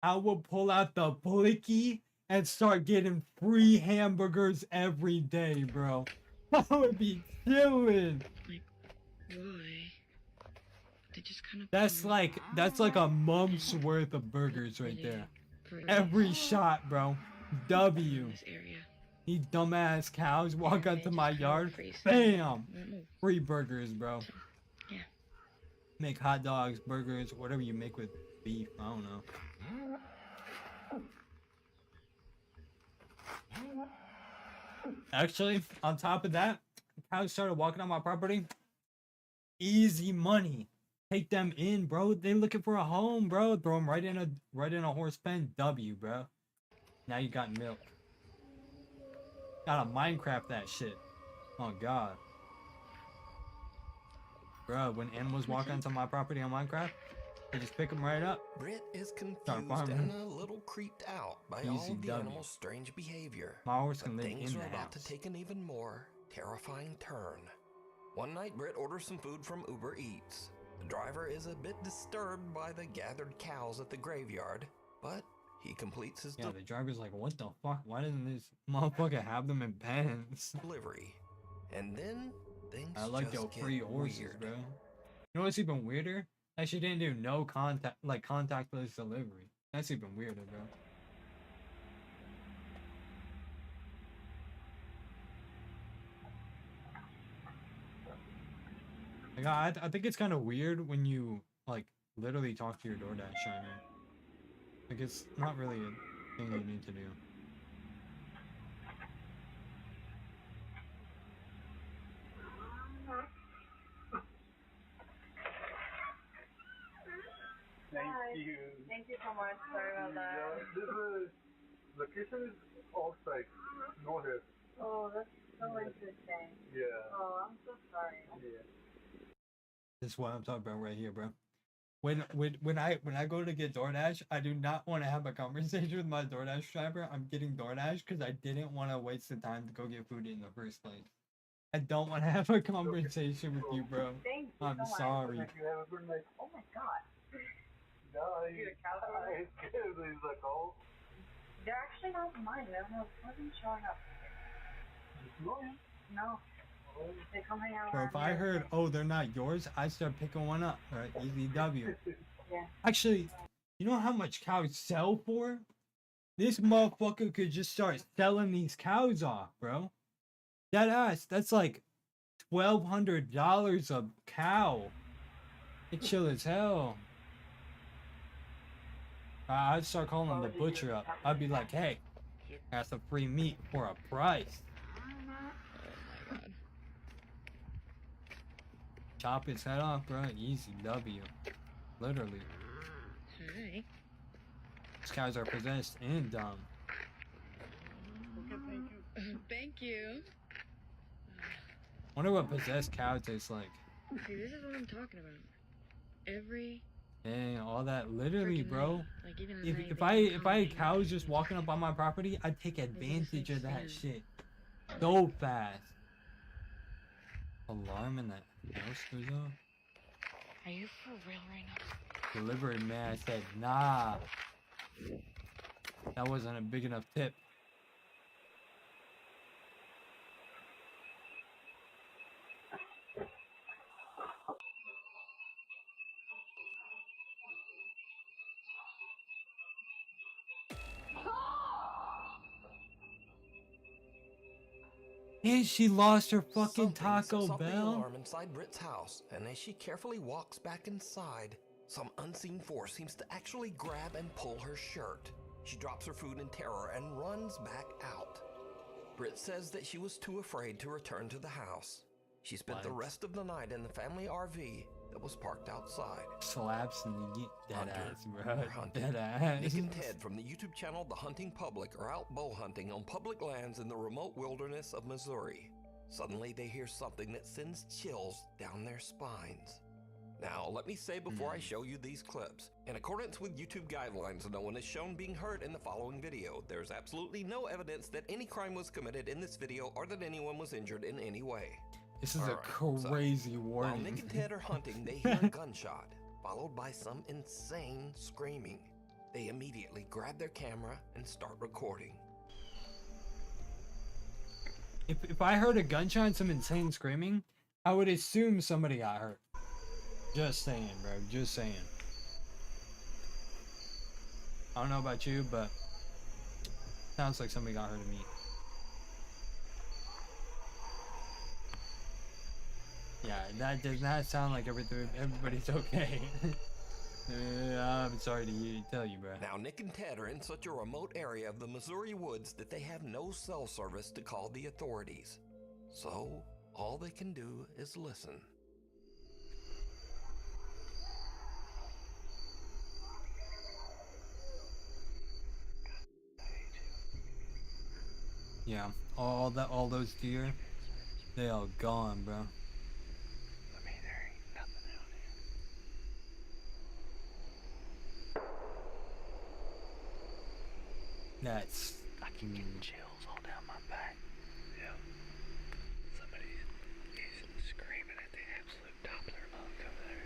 I would pull out the blicky and start getting free hamburgers every day, bro. I would be chilling. Why? They just kind of. That's like a month's worth of burgers right there. Every shot, bro. W. This area. These dumbass cows walk out to my yard. Bam! Free burgers, bro. Yeah. Make hot dogs, burgers, whatever you make with beef. I don't know. Actually, on top of that, cows started walking on my property. Easy money. Take them in, bro. They looking for a home, bro. Throw them right in a horse pen. W, bro. Now you got milk. Gotta Minecraft that shit. Oh god. Bro, when animals walk onto my property on Minecraft, I just pick them right up. Britt is confused farming. and a little creeped out by all Easy the W. animals' strange behavior. My horse can But live things in are the about house. to take an even more terrifying turn. One night, Britt orders some food from Uber Eats. The driver is a bit disturbed by the gathered cows at the graveyard, but he completes his Yeah, the driver's like, what the fuck? Why doesn't this motherfucker have them in pens? delivery. And then things I like just your get free horses, weird. bro. You know what's even weirder? That she didn't do no contact, like contactless delivery. That's even weirder, bro. Like, I think it's kind of weird when you like literally talk to your DoorDash driver. Like it's not really a thing you need to do. Hi. you. Thank you so much. Sorry about that. This is location is outside, no here. Oh, that's so interesting. Yeah. Oh, I'm so sorry. Yeah. This is what I'm talking about right here, bro. When I go to get DoorDash, I do not want to have a conversation with my DoorDash driver. I'm getting DoorDash because I didn't want to waste the time to go get food in the first place. I don't want to have a conversation with you, bro. Thank you I'm so much. sorry. You have a good night. Oh my god. No, You're a cowboy? he's scared. He's like, oh. They're actually not mine. They wasn't showing up. No. No. They come hang out Bro, around if I here. heard, oh, they're not yours, I'd start picking one up. All right, easy W. Yeah. Actually, you know how much cows sell for? This motherfucker could just start selling these cows off, bro. That ass, that's like $1,200 a cow. It's chill as hell. I'd start calling the butcher up. I'd be like, hey, got some free meat for a price. Chop his head off, bro. Easy W. Literally. Hi. These cows are possessed and dumb. Thank you. Wonder what possessed cow tastes like. See, this is what I'm talking about. Every Dang, all that literally, freaking bro. night, like even at If night, if they I come if I hang had out. cows just walking up on my property, I'd take advantage of that stand. shit so fast. Alarm in that house goes off. Are you for real right now? Delivery man said, nah. That wasn't a big enough tip. And she lost her fucking Taco sets off the Bell. alarm inside Britt's house, and as she carefully walks back inside, some unseen force seems to actually grab and pull her shirt. She drops her food in terror and runs back out. Britt says that she was too afraid to return to the house. She spent the rest of the night in the family RV that was parked outside. Slaps and you get dead Hunter ass, bro. or hunted. Dead ass. Nick and Ted from the YouTube channel The Hunting Public are out bow hunting on public lands in the remote wilderness of Missouri. Suddenly they hear something that sends chills down their spines. Now, let me say before I show you these clips, in accordance with YouTube guidelines, no one is shown being hurt in the following video. There's absolutely no evidence that any crime was committed in this video or that anyone was injured in any way. This is All a right, so, crazy while warning. Nick and Ted are hunting, they hear a gunshot, followed by some insane screaming. They immediately grab their camera and start recording. If I heard a gunshot and some insane screaming, I would assume somebody got hurt. Just saying, bro. Just saying. I don't know about you, but sounds like somebody got hurt to me. Yeah, that does not sound like everybody's okay. I'm sorry to tell you, bro. Now, Nick and Ted are in such a remote area of the Missouri woods that they have no cell service to call the authorities. So, all they can do is listen. Yeah, all those deer, they all gone, bro. I mean, there ain't nothing out here. That's. I keep getting chills all down my back. Yeah. Somebody is screaming at the absolute top of their lungs over there.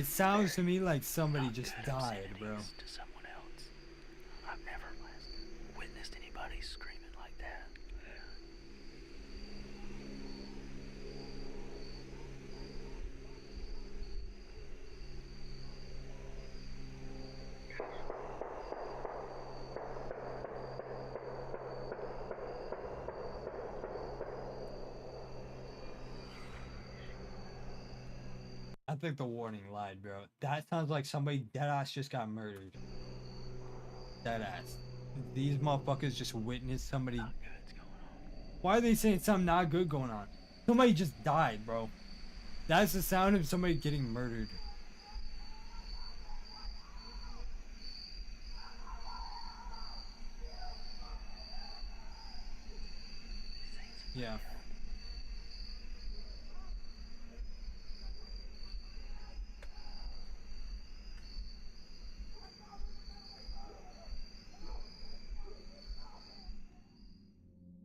It sounds to me like somebody just died, bro. To someone else. I've never witnessed anybody screaming like that. I think the warning lied, bro. That sounds like somebody deadass just got murdered. Deadass. These motherfuckers just witnessed somebody. Why are they saying something not good going on? Somebody just died, bro. That's the sound of somebody getting murdered. Yeah.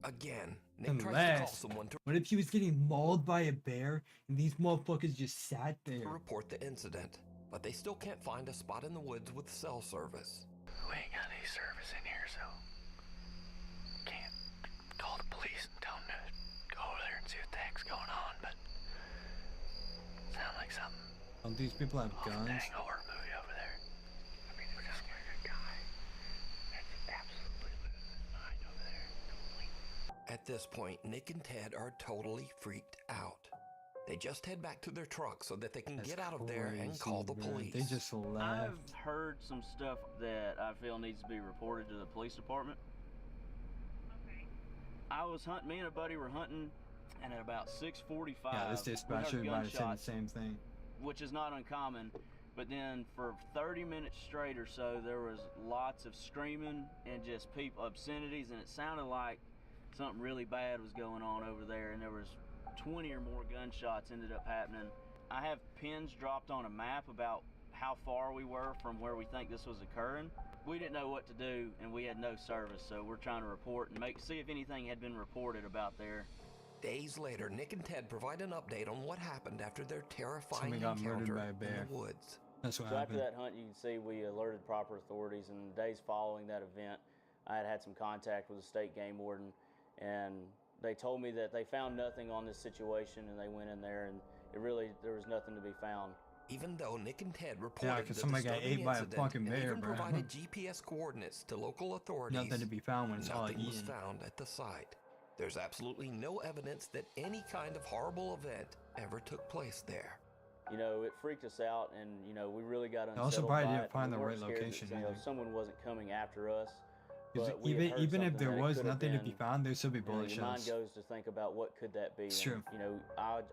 Again, Nick tries to call Unless, someone to what if he was getting mauled by a bear and these motherfuckers just sat there? report the incident, but they still can't find a spot in the woods with cell service. We ain't got any service in here, so can't call the police and tell them to go over there and see what the heck's going on, but sound like something. Don't these people have guns? Dang horror movie over there. I mean, we're just scared a guy that's absolutely losing his mind over there. At this point, Nick and Ted are totally freaked out. They just head back to their truck so that they can get out of there and call the police. They just left. I've heard some stuff that I feel needs to be reported to the police department. Okay. I was hunting, me and a buddy were hunting, and at about 6:45, Yeah, this we dispatcher heard might have said the gunshots, same thing. which is not uncommon. But then for 30 minutes straight or so, there was lots of screaming and just people obscenities, and it sounded like something really bad was going on over there, and there was 20 or more gunshots ended up happening. I have pins dropped on a map about how far we were from where we think this was occurring. We didn't know what to do, and we had no service, so we're trying to report and see if anything had been reported about there. Days later, Nick and Ted provide an update on what happened after their terrifying Somebody got murdered encounter by a bear. in the woods. That's what So happened. after that hunt, you can see we alerted proper authorities, and the days following that event, I had some contact with the state game warden, and they told me that they found nothing on this situation, and they went in there, and there was nothing to be found. Even though Nick and Ted reported because the somebody got disturbing ate by a incident fucking and bear, even bro. provided GPS coordinates to local authorities, Nothing to be found when it's all nothing was eaten. found at the site. There's absolutely no evidence that any kind of horrible event ever took place there. You know, it freaked us out, and you know, we really got unsettled also probably by didn't it. find We the weren't right scared location that, you know, either. someone wasn't coming after us. 'Cause But we had heard even if something there that it was could have nothing to be been, found, there'd still be you know, bullet your mind shells. goes to think about what could that be. It's and, true. You know,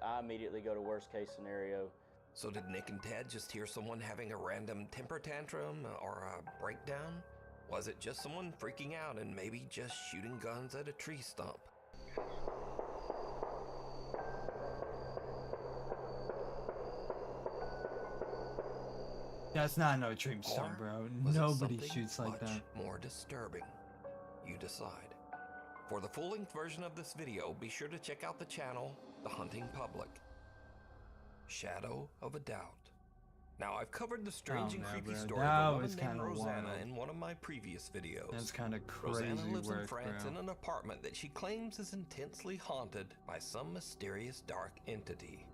I immediately go to worst case scenario. So did Nick and Ted just hear someone having a random temper tantrum or a breakdown? Was it just someone freaking out and maybe just shooting guns at a tree stump? That's not no dream Or stunt, bro. was it Nobody something shoots like much that. more disturbing? You decide. For the full-length version of this video, be sure to check out the channel, The Hunting Public. Shadow of a Doubt. Now, I've covered the strange and no, creepy bro. story That of a was woman named kinda Rosanna wild. in one of my previous videos. That's kinda Rosanna crazy lives in work, France bro. in an apartment that she claims is intensely haunted by some mysterious dark entity.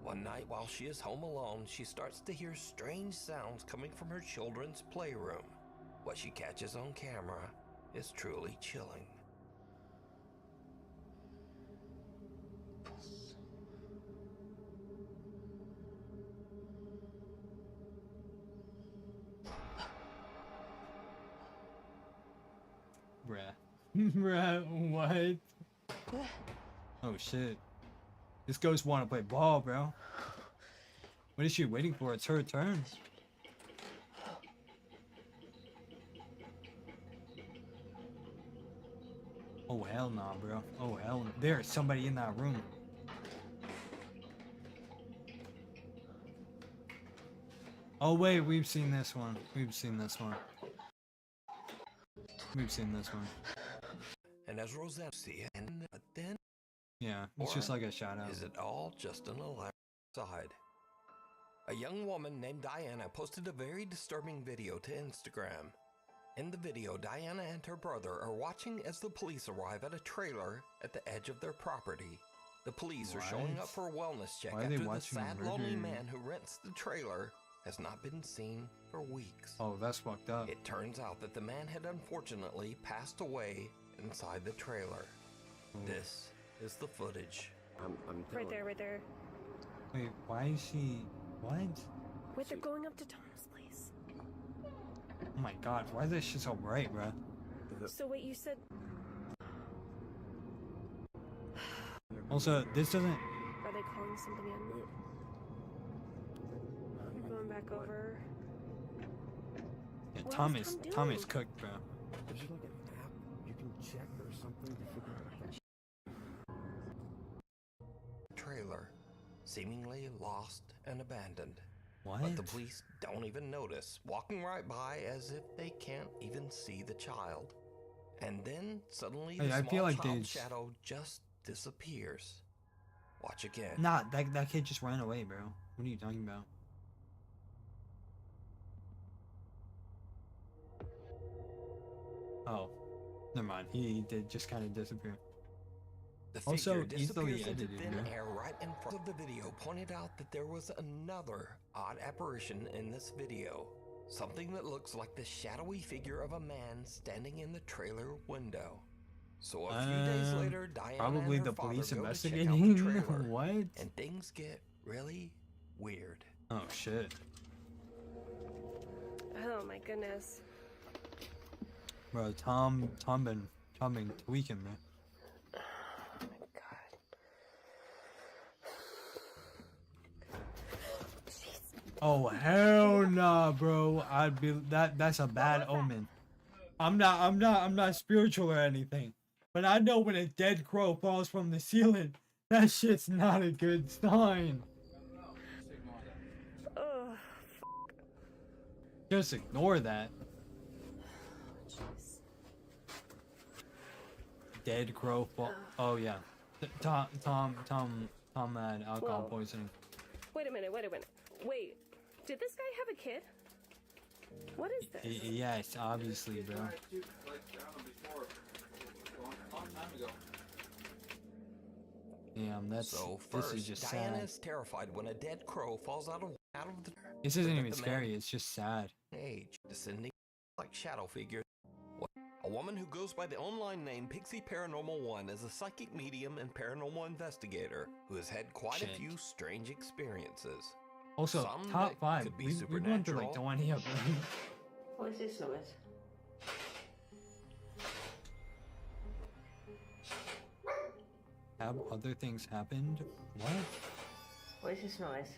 One night while she is home alone, she starts to hear strange sounds coming from her children's playroom. What she catches on camera is truly chilling. bruh. Bruh, what? Oh shit. This ghost wanna play ball, bro. What is she waiting for? It's her turn. Oh hell nah, bro. Oh hell, there's somebody in that room. Oh wait, we've seen this one. We've seen this one. We've seen this one. And as Rosetta see it, and then Yeah, it's just like a shout out. is it all just an elaborate side? A young woman named Diana posted a very disturbing video to Instagram. In the video, Diana and her brother are watching as the police arrive at a trailer at the edge of their property. The police are showing up for a wellness check Why are they after the watching sad, murder? lonely man who rents the trailer has not been seen for weeks. Oh, that's fucked up. It turns out that the man had unfortunately passed away inside the trailer. This is the footage. I'm right there, right there. Wait, why is she... What? Wait, they're going up to Tom's place. Oh my god, why is this shit so bright, bro? So wait, you said... Also, this doesn't... Are they calling somebody on mute? I'm going back over. Yeah, What Tom is is Tom Tom doing? is cooked, bro. There's like an app you can check or something to figure out. Trailer, seemingly lost and abandoned. What? But the police don't even notice, walking right by as if they can't even see the child. And then suddenly the Hey, I small feel like child's they- shadow just disappears. Watch again. Nah, that kid just ran away, bro. What are you talking about? Oh, never mind. He did just kind of disappear. The Also, figure easily disappears into edited, thin bro. air right in front of the video pointed out that there was another odd apparition in this video. Something that looks like the shadowy figure of a man standing in the trailer window. So a few days later, Diana probably and her the father police go to check out the investigating. trailer, What? and things get really weird. Oh shit, Oh my goodness. bro. Tom been tweaking, man. Oh hell nah, bro. I'd be that's a bad omen. I'm not spiritual or anything. But I know when a dead crow falls from the ceiling, that shit's not a good sign. Oh, Just ignore that. Dead crow fall. Oh yeah. Tom had alcohol Whoa. poisoning. wait a minute. Wait, did this guy have a kid? What is this? Yes, obviously, bro. Damn, that's So this first, is just Diana sad. is terrified when a dead crow falls out of the. This isn't but even the man scary. It's just sad. age, descending like shadow figures. A woman who goes by the online name Pixie Paranormal 1 is a psychic medium and paranormal investigator who has had quite Shit. a few strange experiences. Also, Some top that 5. could be We went through like supernatural. 20 of them. What is this noise? Have other things happened? What? What is this noise?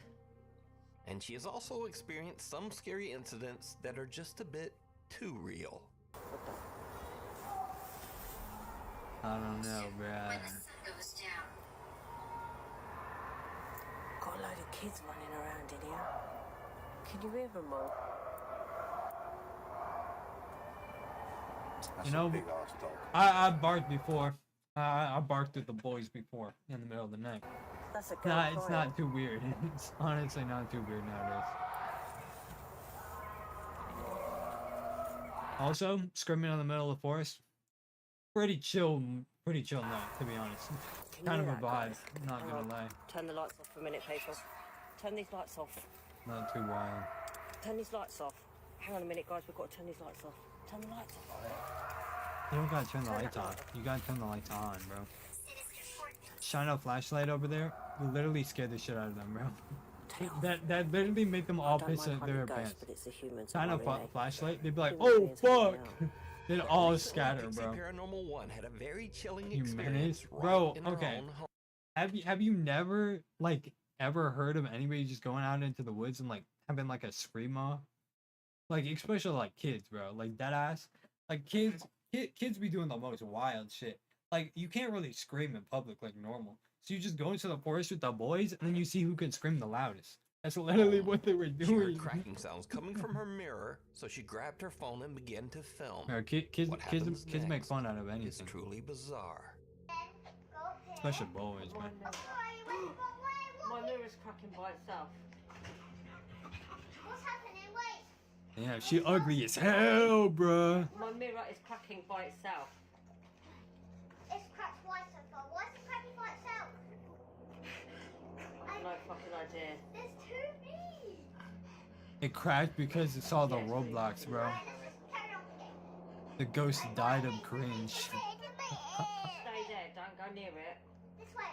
And she has also experienced some scary incidents that are just a bit too real. I don't know, bruh. Got a load of kids running around in here. Can you hear them all? You know, I barked before. I barked at the boys before in the middle of the night. That's a girl Nah, it's crying. not too weird. It's honestly not too weird nowadays. Also, screaming in the middle of the forest, pretty chill night, to be honest. Can Kind you of a hear that, vibe, guys? not Hang gonna on. lie. Turn the lights off for a minute, people. Turn these lights off. Not too wild. Turn these lights off. Hang on a minute, guys. We've got to turn these lights off. Turn the lights off. You don't gotta turn the Turn lights that on. light off. You gotta turn the lights on, bro. Shine a flashlight over there, literally scared the shit out of them, bro. That literally made them all I don't piss mind their hunting ghosts, pants. but it's the humans Shine a that worry me. flashlight, they'd be like, Human oh beings freak me fuck! out. They'd But all recently, scatter, Pixie bro. Paranormal 1 had a very chilling You experience menace, right bro. in her Okay, own home. have you never like ever heard of anybody just going out into the woods and like having like a screamo? Like especially like kids, bro. Like that ass. Like kids be doing the most wild shit. Like you can't really scream in public like normal. So you just go into the forest with the boys and then you see who can scream the loudest. That's literally what they were She heard doing. cracking sounds coming from her mirror, so she grabbed her phone and began to film. Kids What happens make next fun out of is anything, truly bizarre. especially boys, man. My mirror's cracking by itself. What's happening? Wait. Yeah, she ugly as hell, bruh. My mirror is cracking by itself. It's cracked twice so far. Why is it cracking by itself? No fucking idea. There's too many. It cracked because it saw the Roblox, bro. The ghost died of cringe. Stay there, don't go near it. This way.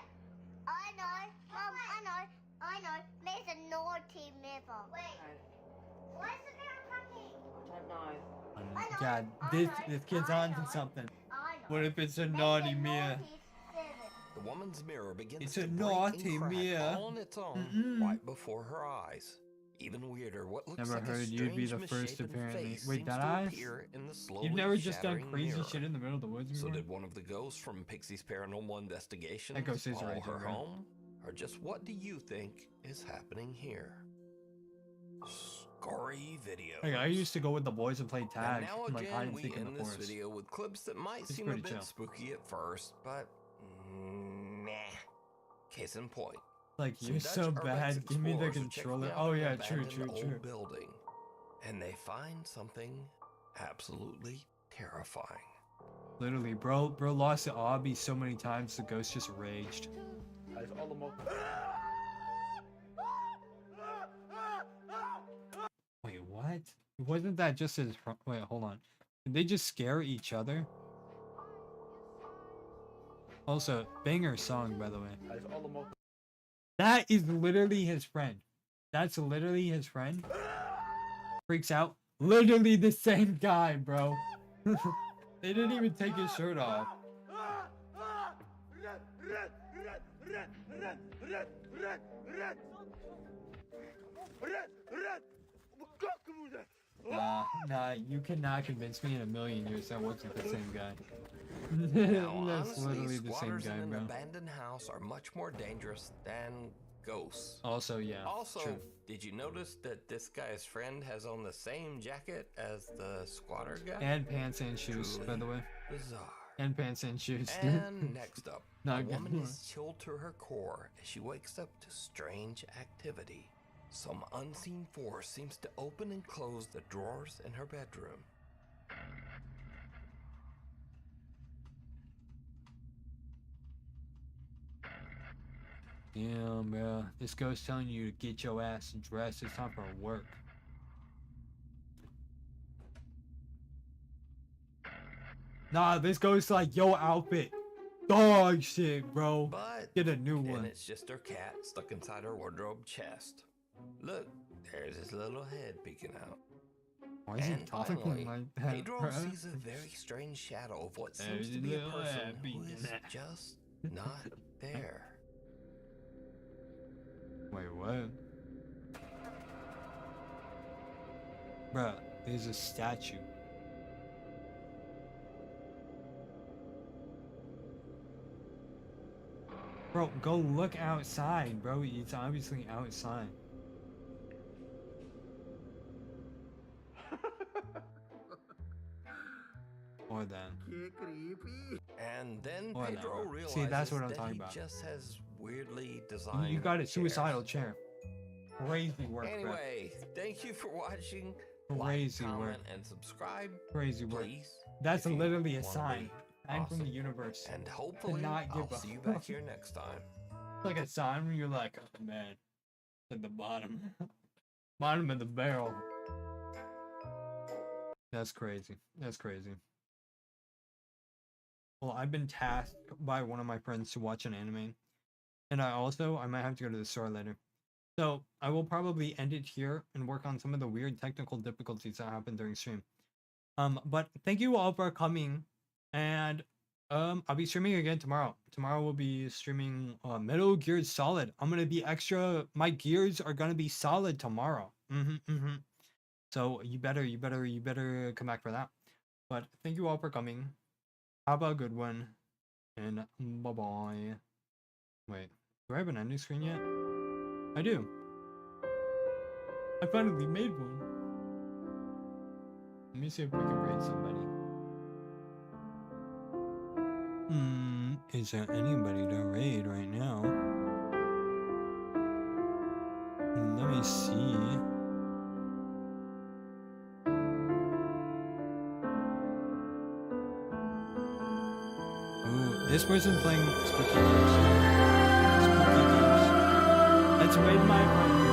I know. Mom, I know. There's a naughty mirror. Wait. Why is the mirror cracking? I don't know. God, this kid's onto something. What if it's a naughty mirror? The woman's mirror begins It's to a break naughty and crack mirror. all on its own Mm-mm. right before her eyes. Even weirder, what looks Never like heard a you'd be strange the first misshapen apparently. face Wait, seems that to eyes? appear in the slowly You've never just done shattering crazy mirror. shit in the middle of the woods So before? did one of the ghosts from Pixie's Paranormal Investigations That ghost is follow right her there, right? home? Or just what do you think is happening here? Gory video. Like, I used to go with the boys and play tag, And now like hide again, and we seek in end the this forest. video with clips that might It's seem a pretty bit chill. spooky at first, but nah. Case in point. Like, Some you're Dutch so urbex bad. Give me the explorers are checking controller. out Oh an yeah, true, abandoned true, true. old building, and they find something absolutely terrifying. Literally, bro lost the obby so many times the ghost just raged. Wait, what? Wasn't that just his? Wait, hold on. Did they just scare each other? Also, banger song, by the way. That is literally his friend. That's literally his friend. Freaks out. Literally the same guy, bro. They didn't even take his shirt off. Nah, you cannot convince me in a million years that wasn't the same guy. Now, That's honestly, literally the same squatters guy, in an bro. abandoned house are much more dangerous than ghosts. Also, yeah. Also, true. did you notice that this guy's friend has on the same jacket as the squatter guy? And pants and shoes, by the way. Bizarre. And pants and shoes. And next up, Not a good. woman is chilled to her core as she wakes up to strange activity. Some unseen force seems to open and close the drawers in her bedroom. Yeah, bro. This ghost telling you to get your ass dressed. It's time for work. Nah, this ghost like, yo, outfit. Dog shit, bro. But Get a new then one. it's just her cat stuck inside her wardrobe chest. Look, there's his little head peeking out. Why is he And talking finally, like that, Pedro bro? sees a very strange shadow of what seems There's to be a little person head who peeking is out. just not there. Wait, what? Bruh, there's a statue. Bro, go look outside, bro. It's obviously outside. Or then. And then Or Pedro no. realizes See, that's what I'm that talking he about. just has weirdly You designed got a chairs. suicidal chair. Crazy work, bro. Anyway, thank you for watching. Crazy like, work. comment, and subscribe. Crazy work. Please. That's if you literally a wanna sign. be Sign from the awesome. universe. And hopefully, not give I'll up. see you back here next time. It's like a sign when you're like, oh man, at the bottom. Bottom of the barrel. That's crazy. That's crazy. Well, I've been tasked by one of my friends to watch an anime. And I might have to go to the store later. So I will probably end it here and work on some of the weird technical difficulties that happened during stream. But thank you all for coming, and I'll be streaming again tomorrow. Tomorrow we'll be streaming Metal Gear Solid. I'm gonna be extra. My gears are gonna be solid tomorrow. So you better come back for that. But thank you all for coming. Have a good one, and bye bye. Wait, do I have an ending screen yet? I do. I finally made one. Let me see if we can raid somebody. Is there anybody to raid right now? Let me see. Ooh, this person's playing spooky games. Spooky games. Let's raid my friend.